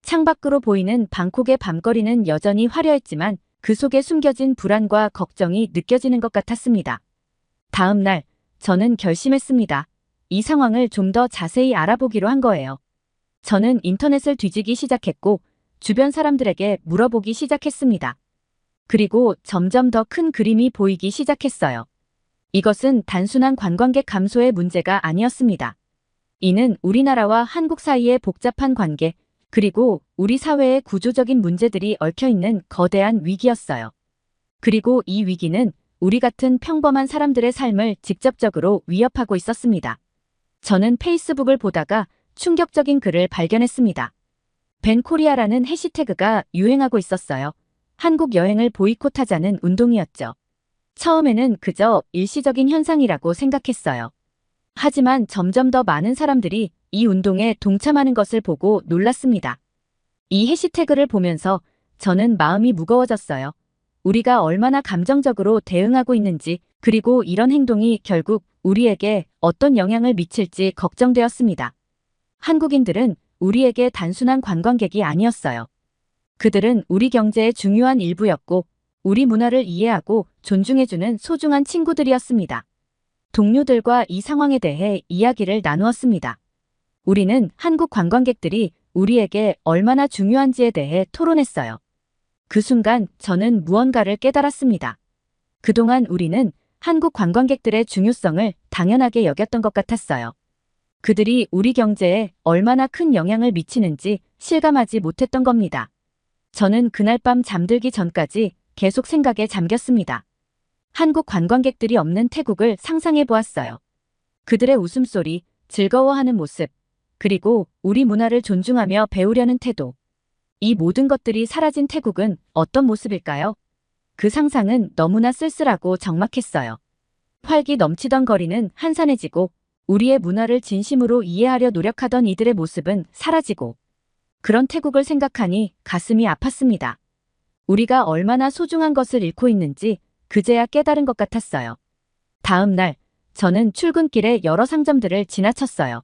창밖으로 보이는 방콕의 밤거리는 여전히 화려했지만 그 속에 숨겨진 불안과 걱정이 느껴지는 것 같았습니다. 다음 날 저는 결심했습니다. 이 상황을 좀 더 자세히 알아보기로 한 거예요. 저는 인터넷을 뒤지기 시작했고 주변 사람들에게 물어보기 시작했습니다. 그리고 점점 더 큰 그림이 보이기 시작했어요. 이것은 단순한 관광객 감소의 문제가 아니었습니다. 이는 우리나라와 한국 사이의 복잡한 관계, 그리고 우리 사회의 구조적인 문제들이 얽혀있는 거대한 위기였어요. 그리고 이 위기는 우리 같은 평범한 사람들의 삶을 직접적으로 위협하고 있었습니다. 저는 페이스북을 보다가 충격적인 글을 발견했습니다. 벤 코리아라는 해시태그가 유행하고 있었어요. 한국 여행을 보이콧하자는 운동이었죠. 처음에는 그저 일시적인 현상이라고 생각했어요. 하지만 점점 더 많은 사람들이 이 운동에 동참하는 것을 보고 놀랐습니다. 이 해시태그를 보면서 저는 마음이 무거워졌어요. 우리가 얼마나 감정적으로 대응하고 있는지, 그리고 이런 행동이 결국 우리에게 어떤 영향을 미칠지 걱정되었습니다. 한국인들은 우리에게 단순한 관광객이 아니었어요. 그들은 우리 경제의 중요한 일부였고 우리 문화를 이해하고 존중해주는 소중한 친구들이었습니다. 동료들과 이 상황에 대해 이야기를 나누었습니다. 우리는 한국 관광객들이 우리에게 얼마나 중요한지에 대해 토론했어요. 그 순간 저는 무언가를 깨달았습니다. 그동안 우리는 한국 관광객들의 중요성을 당연하게 여겼던 것 같았어요. 그들이 우리 경제에 얼마나 큰 영향을 미치는지 실감하지 못했던 겁니다. 저는 그날 밤 잠들기 전까지 계속 생각에 잠겼습니다. 한국 관광객들이 없는 태국을 상상해 보았어요. 그들의 웃음소리, 즐거워하는 모습, 그리고 우리 문화를 존중하며 배우려는 태도. 이 모든 것들이 사라진 태국은 어떤 모습일까요? 그 상상은 너무나 쓸쓸하고 적막했어요. 활기 넘치던 거리는 한산해지고 우리의 문화를 진심으로 이해하려 노력하던 이들의 모습은 사라지고 그런 태국을 생각하니 가슴이 아팠습니다. 우리가 얼마나 소중한 것을 잃고 있는지 그제야 깨달은 것 같았어요. 다음 날 저는 출근길에 여러 상점들을 지나쳤어요.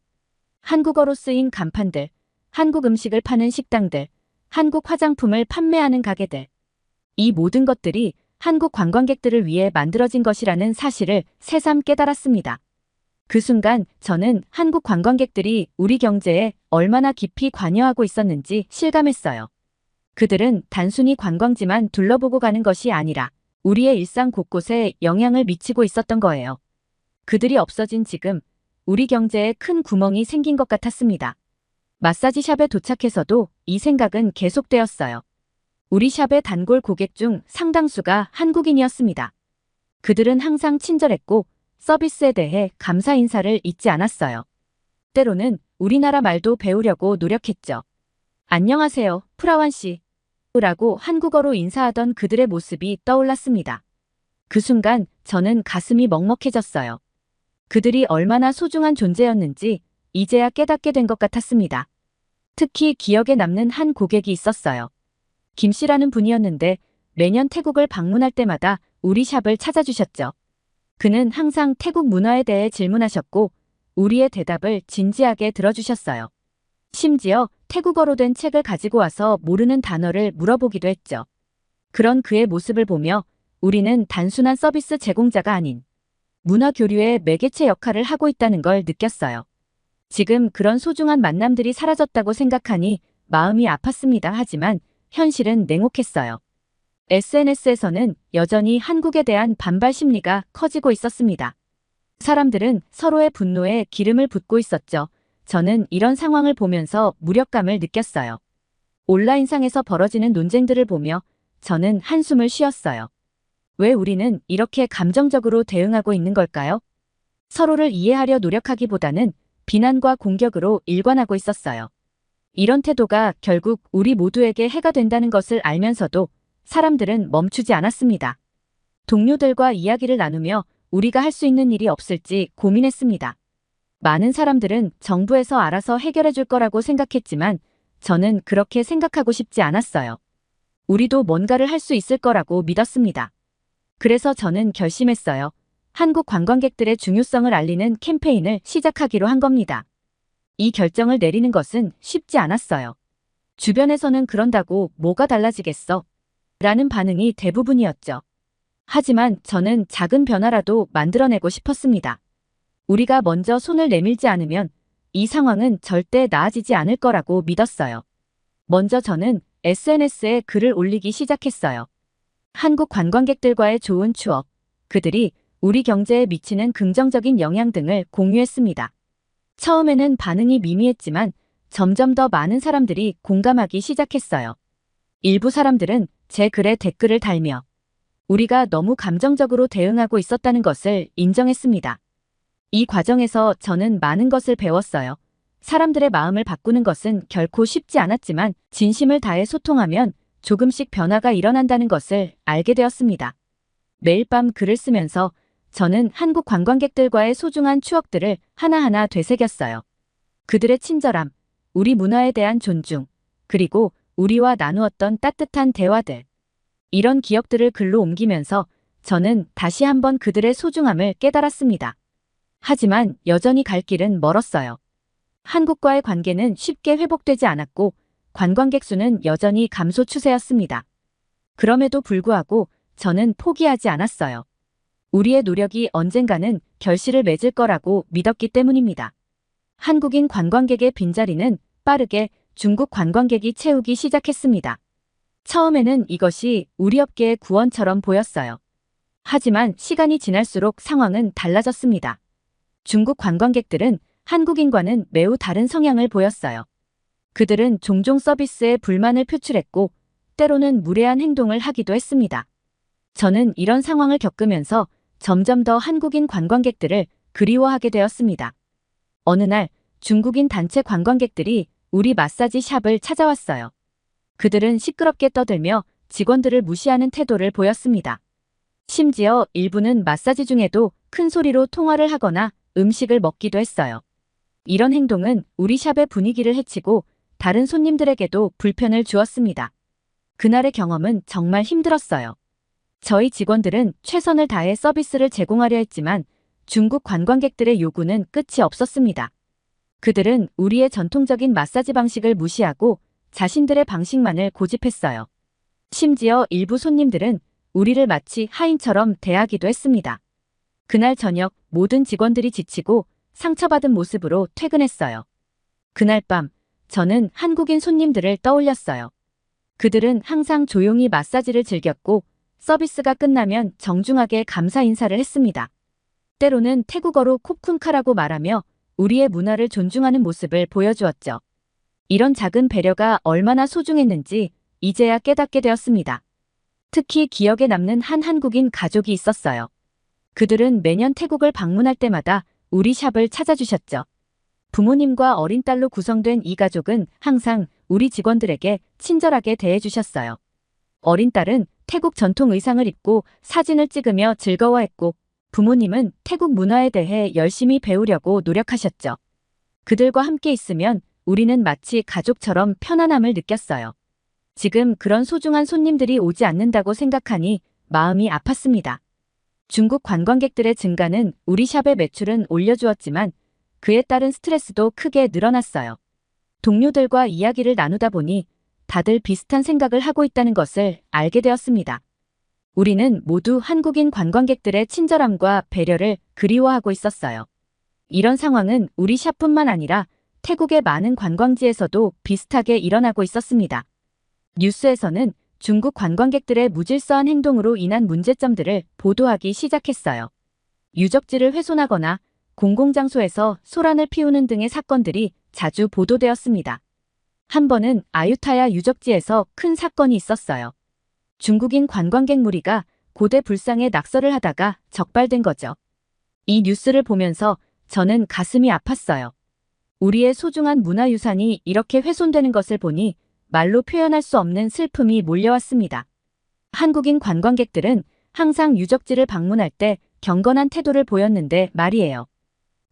한국어로 쓰인 간판들, 한국 음식을 파는 식당들, 한국 화장품을 판매하는 가게들. 이 모든 것들이 한국 관광객들을 위해 만들어진 것이라는 사실을 새삼 깨달았습니다. 그 순간 저는 한국 관광객들이 우리 경제에 얼마나 깊이 관여하고 있었는지 실감했어요. 그들은 단순히 관광지만 둘러보고 가는 것이 아니라 우리의 일상 곳곳에 영향을 미치고 있었던 거예요. 그들이 없어진 지금 우리 경제에 큰 구멍이 생긴 것 같았습니다. 마사지 샵에 도착해서도 이 생각은 계속되었어요. 우리 샵의 단골 고객 중 상당수가 한국인이었습니다. 그들은 항상 친절했고 서비스에 대해 감사 인사를 잊지 않았어요. 때로는 우리나라 말도 배우려고 노력했죠. 안녕하세요, 프라완 씨. 라고 한국어로 인사하던 그들의 모습이 떠올랐습니다. 그 순간 저는 가슴이 먹먹해졌어요. 그들이 얼마나 소중한 존재였는지 이제야 깨닫게 된 것 같았습니다. 특히 기억에 남는 한 고객이 있었어요. 김 씨라는 분이었는데 매년 태국을 방문할 때마다 우리 샵을 찾아주셨죠. 그는 항상 태국 문화에 대해 질문하셨고 우리의 대답을 진지하게 들어주셨어요. 심지어 태국어로 된 책을 가지고 와서 모르는 단어를 물어보기도 했죠. 그런 그의 모습을 보며 우리는 단순한 서비스 제공자가 아닌 문화 교류의 매개체 역할을 하고 있다는 걸 느꼈어요. 지금 그런 소중한 만남들이 사라졌다고 생각하니 마음이 아팠습니다. 하지만 현실은 냉혹했어요. SNS에서는 여전히 한국에 대한 반발 심리가 커지고 있었습니다. 사람들은 서로의 분노에 기름을 붓고 있었죠. 저는 이런 상황을 보면서 무력감을 느꼈어요. 온라인상에서 벌어지는 논쟁들을 보며 저는 한숨을 쉬었어요. 왜 우리는 이렇게 감정적으로 대응하고 있는 걸까요? 서로를 이해하려 노력하기보다는 비난과 공격으로 일관하고 있었어요. 이런 태도가 결국 우리 모두에게 해가 된다는 것을 알면서도 사람들은 멈추지 않았습니다. 동료들과 이야기를 나누며 우리가 할 수 있는 일이 없을지 고민했습니다. 많은 사람들은 정부에서 알아서 해결해 줄 거라고 생각했지만 저는 그렇게 생각하고 싶지 않았어요. 우리도 뭔가를 할 수 있을 거라고 믿었습니다. 그래서 저는 결심했어요. 한국 관광객들의 중요성을 알리는 캠페인을 시작하기로 한 겁니다. 이 결정을 내리는 것은 쉽지 않았어요. 주변에서는 그런다고 뭐가 달라지겠어? 라는 반응이 대부분이었죠. 하지만 저는 작은 변화라도 만들어내고 싶었습니다. 우리가 먼저 손을 내밀지 않으면 이 상황은 절대 나아지지 않을 거라고 믿었어요. 먼저 저는 SNS에 글을 올리기 시작했어요. 한국 관광객들과의 좋은 추억, 그들이 우리 경제에 미치는 긍정적인 영향 등을 공유했습니다. 처음에는 반응이 미미했지만 점점 더 많은 사람들이 공감하기 시작했어요. 일부 사람들은 제 글에 댓글을 달며 우리가 너무 감정적으로 대응하고 있었다는 것을 인정했습니다. 이 과정에서 저는 많은 것을 배웠어요. 사람들의 마음을 바꾸는 것은 결코 쉽지 않았지만 진심을 다해 소통하면 조금씩 변화가 일어난다는 것을 알게 되었습니다. 매일 밤 글을 쓰면서 저는 한국 관광객들과의 소중한 추억들을 하나하나 되새겼어요. 그들의 친절함, 우리 문화에 대한 존중, 그리고 우리와 나누었던 따뜻한 대화들. 이런 기억들을 글로 옮기면서 저는 다시 한번 그들의 소중함을 깨달았습니다. 하지만 여전히 갈 길은 멀었어요. 한국과의 관계는 쉽게 회복되지 않았고 관광객 수는 여전히 감소 추세였습니다. 그럼에도 불구하고 저는 포기하지 않았어요. 우리의 노력이 언젠가는 결실을 맺을 거라고 믿었기 때문입니다. 한국인 관광객의 빈자리는 빠르게 중국 관광객이 채우기 시작했습니다. 처음에는 이것이 우리 업계의 구원처럼 보였어요. 하지만 시간이 지날수록 상황은 달라졌습니다. 중국 관광객들은 한국인과는 매우 다른 성향을 보였어요. 그들은 종종 서비스에 불만을 표출했고 때로는 무례한 행동을 하기도 했습니다. 저는 이런 상황을 겪으면서 점점 더 한국인 관광객들을 그리워하게 되었습니다. 어느 날 중국인 단체 관광객들이 우리 마사지 샵을 찾아왔어요. 그들은 시끄럽게 떠들며 직원들을 무시하는 태도를 보였습니다. 심지어 일부는 마사지 중에도 큰 소리로 통화를 하거나 음식을 먹기도 했어요. 이런 행동은 우리 샵의 분위기를 해치고 다른 손님들에게도 불편을 주었습니다. 그날의 경험은 정말 힘들었어요. 저희 직원들은 최선을 다해 서비스를 제공하려 했지만 중국 관광객들의 요구는 끝이 없었습니다. 그들은 우리의 전통적인 마사지 방식을 무시하고 자신들의 방식만을 고집했어요. 심지어 일부 손님들은 우리를 마치 하인처럼 대하기도 했습니다. 그날 저녁 모든 직원들이 지치고 상처받은 모습으로 퇴근했어요. 그날 밤 저는 한국인 손님들을 떠올렸어요. 그들은 항상 조용히 마사지를 즐겼고 서비스가 끝나면 정중하게 감사 인사를 했습니다. 때로는 태국어로 콥쿤카라고 말하며 우리의 문화를 존중하는 모습을 보여주었죠. 이런 작은 배려가 얼마나 소중했는지 이제야 깨닫게 되었습니다. 특히 기억에 남는 한 한국인 가족이 있었어요. 그들은 매년 태국을 방문할 때마다 우리 샵을 찾아주셨죠. 부모님과 어린 딸로 구성된 이 가족은 항상 우리 직원들에게 친절하게 대해주셨어요. 어린 딸은 태국 전통 의상을 입고 사진을 찍으며 즐거워했고 부모님은 태국 문화에 대해 열심히 배우려고 노력하셨죠. 그들과 함께 있으면 우리는 마치 가족처럼 편안함을 느꼈어요. 지금 그런 소중한 손님들이 오지 않는다고 생각하니 마음이 아팠습니다. 중국 관광객들의 증가는 우리 샵의 매출은 올려주었지만 그에 따른 스트레스도 크게 늘어났어요. 동료들과 이야기를 나누다 보니 다들 비슷한 생각을 하고 있다는 것을 알게 되었습니다. 우리는 모두 한국인 관광객들의 친절함과 배려를 그리워하고 있었어요. 이런 상황은 우리 샵뿐만 아니라 태국의 많은 관광지에서도 비슷하게 일어나고 있었습니다. 뉴스에서는 중국 관광객들의 무질서한 행동으로 인한 문제점들을 보도하기 시작했어요. 유적지를 훼손하거나 공공장소에서 소란을 피우는 등의 사건들이 자주 보도되었습니다. 한 번은 아유타야 유적지에서 큰 사건이 있었어요. 중국인 관광객 무리가 고대 불상에 낙서를 하다가 적발된 거죠. 이 뉴스를 보면서 저는 가슴이 아팠어요. 우리의 소중한 문화유산이 이렇게 훼손되는 것을 보니 말로 표현할 수 없는 슬픔이 몰려왔습니다. 한국인 관광객들은 항상 유적지를 방문할 때 경건한 태도를 보였는데 말이에요.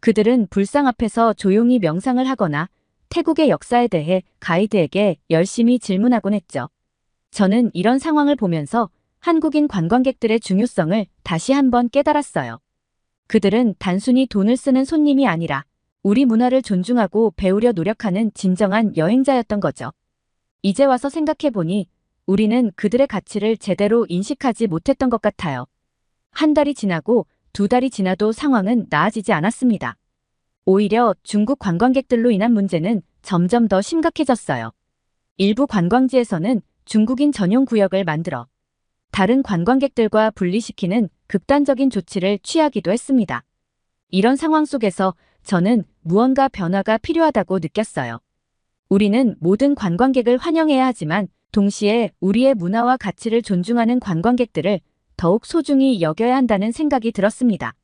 그들은 불상 앞에서 조용히 명상을 하거나 태국의 역사에 대해 가이드에게 열심히 질문하곤 했죠. 저는 이런 상황을 보면서 한국인 관광객들의 중요성을 다시 한번 깨달았어요. 그들은 단순히 돈을 쓰는 손님이 아니라 우리 문화를 존중하고 배우려 노력하는 진정한 여행자였던 거죠. 이제 와서 생각해보니 우리는 그들의 가치를 제대로 인식하지 못했던 것 같아요. 한 달이 지나고 두 달이 지나도 상황은 나아지지 않았습니다. 오히려 중국 관광객들로 인한 문제는 점점 더 심각해졌어요. 일부 관광지에서는 중국인 전용 구역을 만들어 다른 관광객들과 분리시키는 극단적인 조치를 취하기도 했습니다. 이런 상황 속에서 저는 무언가 변화가 필요하다고 느꼈어요. 우리는 모든 관광객을 환영해야 하지만 동시에 우리의 문화와 가치를 존중하는 관광객들을 더욱 소중히 여겨야 한다는 생각이 들었습니다.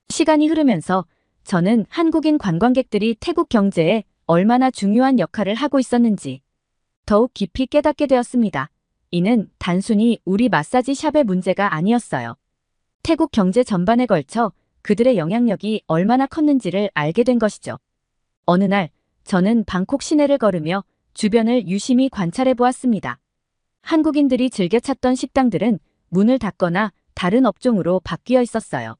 시간이 흐르면서 저는 한국인 관광객들이 태국 경제에 얼마나 중요한 역할을 하고 있었는지 더욱 깊이 깨닫게 되었습니다. 이는 단순히 우리 마사지 샵의 문제가 아니었어요. 태국 경제 전반에 걸쳐 그들의 영향력이 얼마나 컸는지를 알게 된 것이죠. 어느 날 저는 방콕 시내를 걸으며 주변을 유심히 관찰해 보았습니다. 한국인들이 즐겨 찾던 식당들은 문을 닫거나 다른 업종으로 바뀌어 있었어요.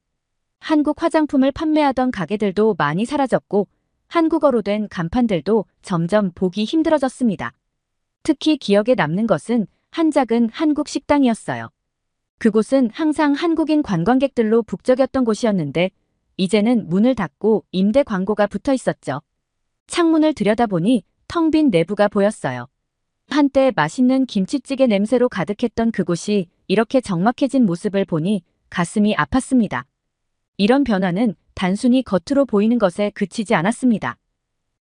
한국 화장품을 판매하던 가게들도 많이 사라졌고 한국어로 된 간판들도 점점 보기 힘들어졌습니다. 특히 기억에 남는 것은 한 작은 한국 식당이었어요. 그곳은 항상 한국인 관광객들로 북적였던 곳이었는데 이제는 문을 닫고 임대 광고가 붙어 있었죠. 창문을 들여다보니 텅 빈 내부가 보였어요. 한때 맛있는 김치찌개 냄새로 가득했던 그곳이 이렇게 적막해진 모습을 보니 가슴이 아팠습니다. 이런 변화는 단순히 겉으로 보이는 것에 그치지 않았습니다.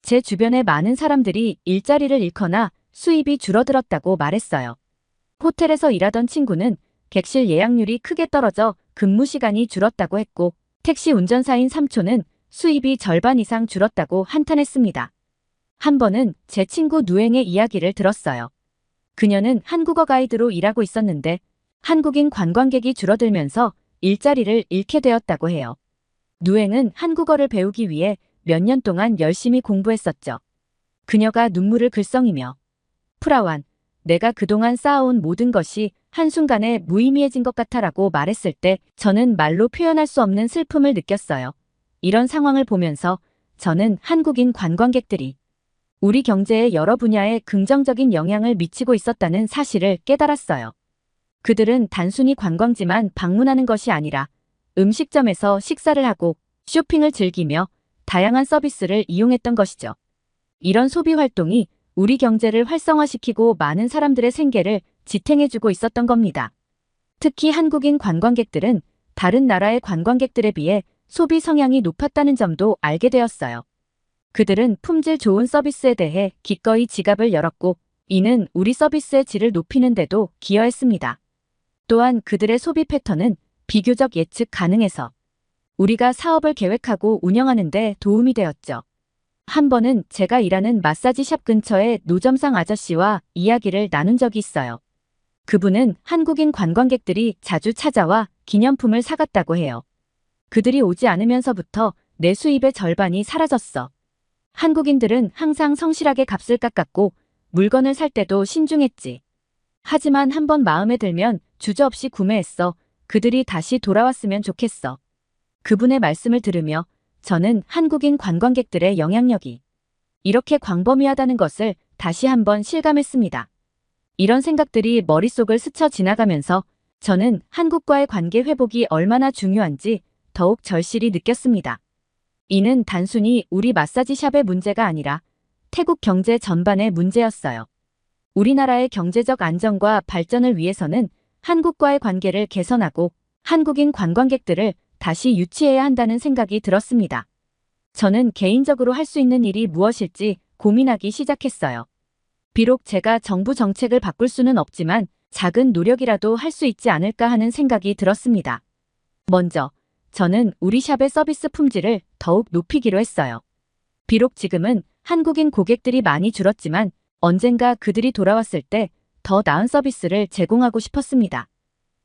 제 주변의 많은 사람들이 일자리를 잃거나 수입이 줄어들었다고 말했어요. 호텔에서 일하던 친구는 객실 예약률이 크게 떨어져 근무 시간이 줄었다고 했고, 택시 운전사인 삼촌은 수입이 절반 이상 줄었다고 한탄했습니다. 한 번은 제 친구 누앵의 이야기를 들었어요. 그녀는 한국어 가이드로 일하고 있었는데 한국인 관광객이 줄어들면서 일자리를 잃게 되었다고 해요. 누앵은 한국어를 배우기 위해 몇 년 동안 열심히 공부했었죠. 그녀가 눈물을 글썽이며 프라완, 내가 그동안 쌓아온 모든 것이 한순간에 무의미해진 것 같아라고 말했을 때 저는 말로 표현할 수 없는 슬픔을 느꼈어요. 이런 상황을 보면서 저는 한국인 관광객들이 우리 경제의 여러 분야에 긍정적인 영향을 미치고 있었다는 사실을 깨달았어요. 그들은 단순히 관광지만 방문하는 것이 아니라 음식점에서 식사를 하고 쇼핑을 즐기며 다양한 서비스를 이용했던 것이죠. 이런 소비 활동이 우리 경제를 활성화시키고 많은 사람들의 생계를 지탱해주고 있었던 겁니다. 특히 한국인 관광객들은 다른 나라의 관광객들에 비해 소비 성향이 높았다는 점도 알게 되었어요. 그들은 품질 좋은 서비스에 대해 기꺼이 지갑을 열었고, 이는 우리 서비스의 질을 높이는 데도 기여했습니다. 또한 그들의 소비 패턴은 비교적 예측 가능해서 우리가 사업을 계획하고 운영하는 데 도움이 되었죠. 한 번은 제가 일하는 마사지 샵 근처의 노점상 아저씨와 이야기를 나눈 적이 있어요. 그분은 한국인 관광객들이 자주 찾아와 기념품을 사갔다고 해요. 그들이 오지 않으면서부터 내 수입의 절반이 사라졌어. 한국인들은 항상 성실하게 값을 깎았고 물건을 살 때도 신중했지. 하지만 한번 마음에 들면 주저없이 구매했어. 그들이 다시 돌아왔으면 좋겠어. 그분의 말씀을 들으며 저는 한국인 관광객들의 영향력이 이렇게 광범위하다는 것을 다시 한번 실감했습니다. 이런 생각들이 머릿속을 스쳐 지나가면서 저는 한국과의 관계 회복이 얼마나 중요한지 더욱 절실히 느꼈습니다. 이는 단순히 우리 마사지 샵의 문제가 아니라 태국 경제 전반의 문제였어요. 우리나라의 경제적 안정과 발전을 위해서는 한국과의 관계를 개선하고 한국인 관광객들을 다시 유치해야 한다는 생각이 들었습니다. 저는 개인적으로 할 수 있는 일이 무엇일지 고민하기 시작했어요. 비록 제가 정부 정책을 바꿀 수는 없지만 작은 노력이라도 할 수 있지 않을까 하는 생각이 들었습니다. 먼저, 저는 우리 샵의 서비스 품질을 더욱 높이기로 했어요. 비록 지금은 한국인 고객들이 많이 줄었지만 언젠가 그들이 돌아왔을 때 더 나은 서비스를 제공하고 싶었습니다.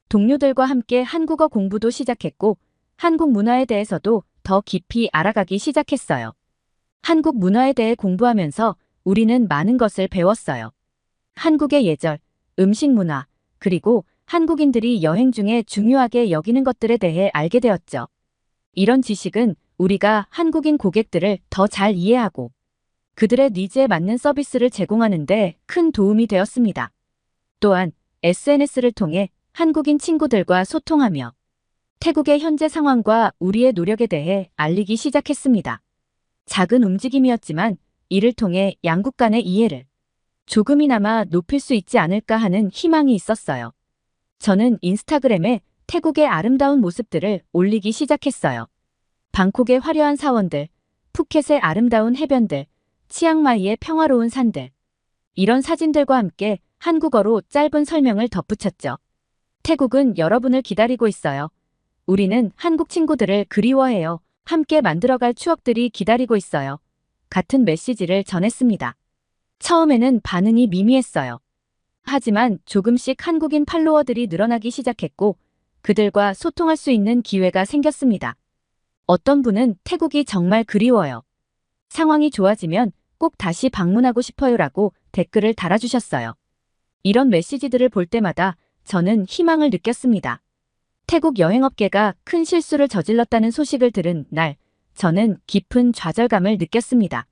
동료들과 함께 한국어 공부도 시작했고 한국 문화에 대해서도 더 깊이 알아가기 시작했어요. 한국 문화에 대해 공부하면서 우리는 많은 것을 배웠어요. 한국의 예절, 음식 문화, 그리고 한국인들이 여행 중에 중요하게 여기는 것들에 대해 알게 되었죠. 이런 지식은 우리가 한국인 고객들을 더 잘 이해하고 그들의 니즈에 맞는 서비스를 제공하는 데 큰 도움이 되었습니다. 또한 SNS를 통해 한국인 친구들과 소통하며 태국의 현재 상황과 우리의 노력에 대해 알리기 시작했습니다. 작은 움직임이었지만 이를 통해 양국 간의 이해를 조금이나마 높일 수 있지 않을까 하는 희망이 있었어요. 저는 인스타그램에 태국의 아름다운 모습들을 올리기 시작했어요. 방콕의 화려한 사원들, 푸켓의 아름다운 해변들, 치앙마이의 평화로운 산들. 이런 사진들과 함께 한국어로 짧은 설명을 덧붙였죠. 태국은 여러분을 기다리고 있어요. 우리는 한국 친구들을 그리워해요. 함께 만들어갈 추억들이 기다리고 있어요. 같은 메시지를 전했습니다. 처음에는 반응이 미미했어요. 하지만 조금씩 한국인 팔로워들이 늘어나기 시작했고 그들과 소통할 수 있는 기회가 생겼습니다. 어떤 분은 태국이 정말 그리워요. 상황이 좋아지면 꼭 다시 방문하고 싶어요라고 댓글을 달아주셨어요. 이런 메시지들을 볼 때마다 저는 희망을 느꼈습니다. 태국 여행업계가 큰 실수를 저질렀다는 소식을 들은 날, 저는 깊은 좌절감을 느꼈습니다.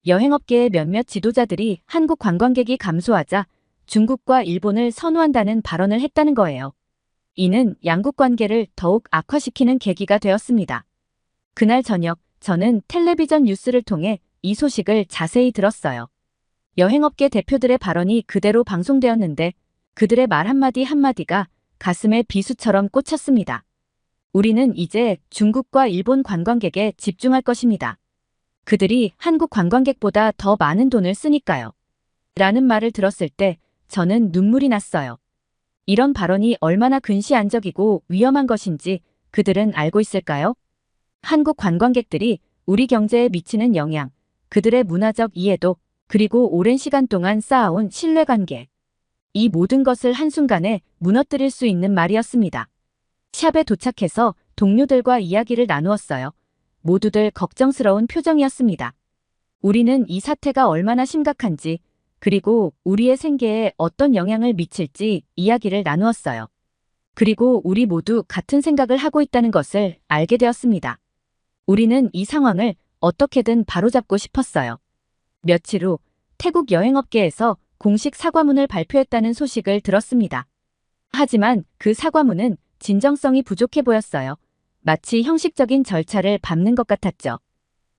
여행업계의 몇몇 지도자들이 한국 관광객이 감소하자 중국과 일본을 선호한다는 발언을 했다는 거예요. 이는 양국 관계를 더욱 악화시키는 계기가 되었습니다. 그날 저녁, 저는 텔레비전 뉴스를 통해 이 소식을 자세히 들었어요. 여행업계 대표들의 발언이 그대로 방송되었는데 그들의 말 한마디 한마디가 가슴에 비수처럼 꽂혔습니다. 우리는 이제 중국과 일본 관광객에 집중할 것입니다. 그들이 한국 관광객보다 더 많은 돈을 쓰니까요. 라는 말을 들었을 때 저는 눈물이 났어요. 이런 발언이 얼마나 근시안적이고 위험한 것인지 그들은 알고 있을까요? 한국 관광객들이 우리 경제에 미치는 영향, 그들의 문화적 이해도, 그리고 오랜 시간 동안 쌓아온 신뢰관계. 이 모든 것을 한순간에 무너뜨릴 수 있는 말이었습니다. 샵에 도착해서 동료들과 이야기를 나누었어요. 모두들 걱정스러운 표정이었습니다. 우리는 이 사태가 얼마나 심각한지, 그리고 우리의 생계에 어떤 영향을 미칠지 이야기를 나누었어요. 그리고 우리 모두 같은 생각을 하고 있다는 것을 알게 되었습니다. 우리는 이 상황을 어떻게든 바로잡고 싶었어요. 며칠 후 태국 여행업계에서 공식 사과문을 발표했다는 소식을 들었습니다. 하지만 그 사과문은 진정성이 부족해 보였어요. 마치 형식적인 절차를 밟는 것 같았죠.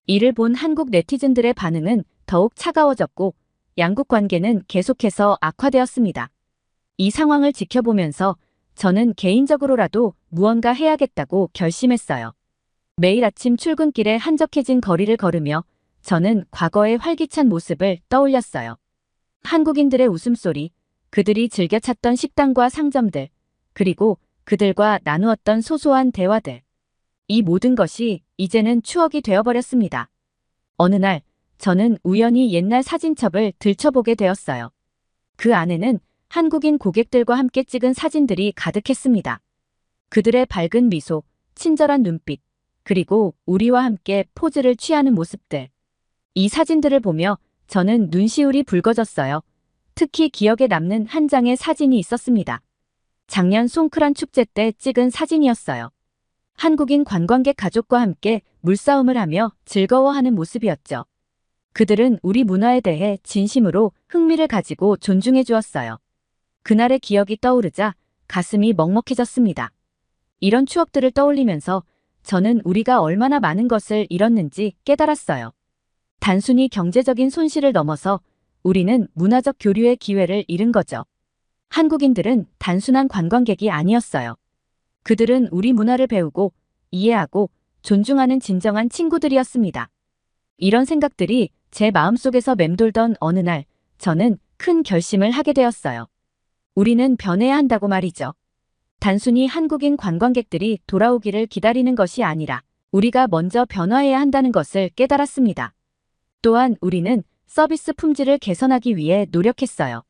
이를 본 한국 네티즌들의 반응은 더욱 차가워졌고 양국 관계는 계속해서 악화되었습니다. 이 상황을 지켜보면서 저는 개인적으로라도 무언가 해야겠다고 결심했어요. 매일 아침 출근길에 한적해진 거리를 걸으며 저는 과거의 활기찬 모습을 떠올렸어요. 한국인들의 웃음소리, 그들이 즐겨 찾던 식당과 상점들, 그리고 그들과 나누었던 소소한 대화들. 이 모든 것이 이제는 추억이 되어버렸습니다. 어느 날 저는 우연히 옛날 사진첩을 들춰보게 되었어요. 그 안에는 한국인 고객들과 함께 찍은 사진들이 가득했습니다. 그들의 밝은 미소, 친절한 눈빛, 그리고 우리와 함께 포즈를 취하는 모습들. 이 사진들을 보며 저는 눈시울이 붉어졌어요. 특히 기억에 남는 한 장의 사진이 있었습니다. 작년 송크란 축제 때 찍은 사진이었어요. 한국인 관광객 가족과 함께 물싸움을 하며 즐거워하는 모습이었죠. 그들은 우리 문화에 대해 진심으로 흥미를 가지고 존중해 주었어요. 그날의 기억이 떠오르자 가슴이 먹먹해졌습니다. 이런 추억들을 떠올리면서 저는 우리가 얼마나 많은 것을 잃었는지 깨달았어요. 단순히 경제적인 손실을 넘어서 우리는 문화적 교류의 기회를 잃은 거죠. 한국인들은 단순한 관광객이 아니었어요. 그들은 우리 문화를 배우고 이해하고 존중하는 진정한 친구들이었습니다. 이런 생각들이 제 마음속에서 맴돌던 어느 날 저는 큰 결심을 하게 되었어요. 우리는 변해야 한다고 말이죠. 단순히 한국인 관광객들이 돌아오기를 기다리는 것이 아니라 우리가 먼저 변화해야 한다는 것을 깨달았습니다. 또한 우리는 서비스 품질을 개선하기 위해 노력했어요.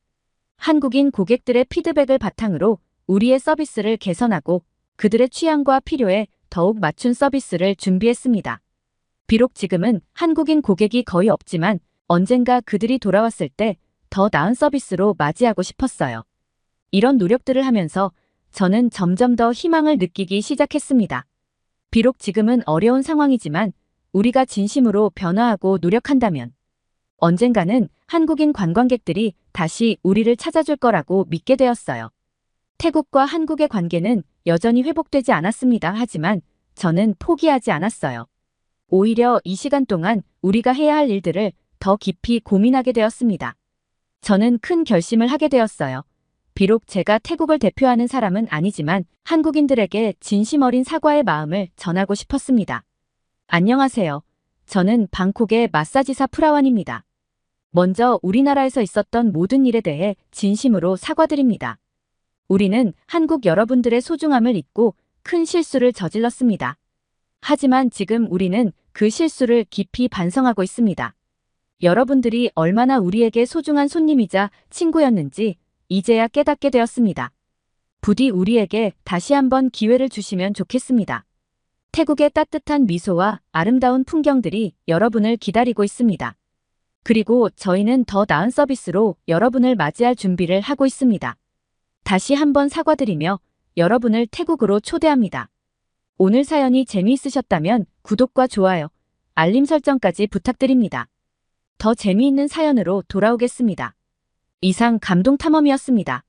한국인 고객들의 피드백을 바탕으로 우리의 서비스를 개선하고 그들의 취향과 필요에 더욱 맞춘 서비스를 준비했습니다. 비록 지금은 한국인 고객이 거의 없지만 언젠가 그들이 돌아왔을 때 더 나은 서비스로 맞이하고 싶었어요. 이런 노력들을 하면서 저는 점점 더 희망을 느끼기 시작했습니다. 비록 지금은 어려운 상황이지만 우리가 진심으로 변화하고 노력한다면 언젠가는 한국인 관광객들이 다시 우리를 찾아줄 거라고 믿게 되었어요. 태국과 한국의 관계는 여전히 회복되지 않았습니다. 하지만 저는 포기하지 않았어요. 오히려 이 시간 동안 우리가 해야 할 일들을 더 깊이 고민하게 되었습니다. 저는 큰 결심을 하게 되었어요. 비록 제가 태국을 대표하는 사람은 아니지만 한국인들에게 진심 어린 사과의 마음을 전하고 싶었습니다. 안녕하세요. 저는 방콕의 마사지사 프라완입니다. 먼저 우리나라에서 있었던 모든 일에 대해 진심으로 사과드립니다. 우리는 한국 여러분들의 소중함을 잊고 큰 실수를 저질렀습니다. 하지만 지금 우리는 그 실수를 깊이 반성하고 있습니다. 여러분들이 얼마나 우리에게 소중한 손님이자 친구였는지 이제야 깨닫게 되었습니다. 부디 우리에게 다시 한번 기회를 주시면 좋겠습니다. 태국의 따뜻한 미소와 아름다운 풍경들이 여러분을 기다리고 있습니다. 그리고 저희는 더 나은 서비스로 여러분을 맞이할 준비를 하고 있습니다. 다시 한번 사과드리며 여러분을 태국으로 초대합니다. 오늘 사연이 재미있으셨다면 구독과 좋아요, 알림 설정까지 부탁드립니다. 더 재미있는 사연으로 돌아오겠습니다. 이상 감동탐험이었습니다.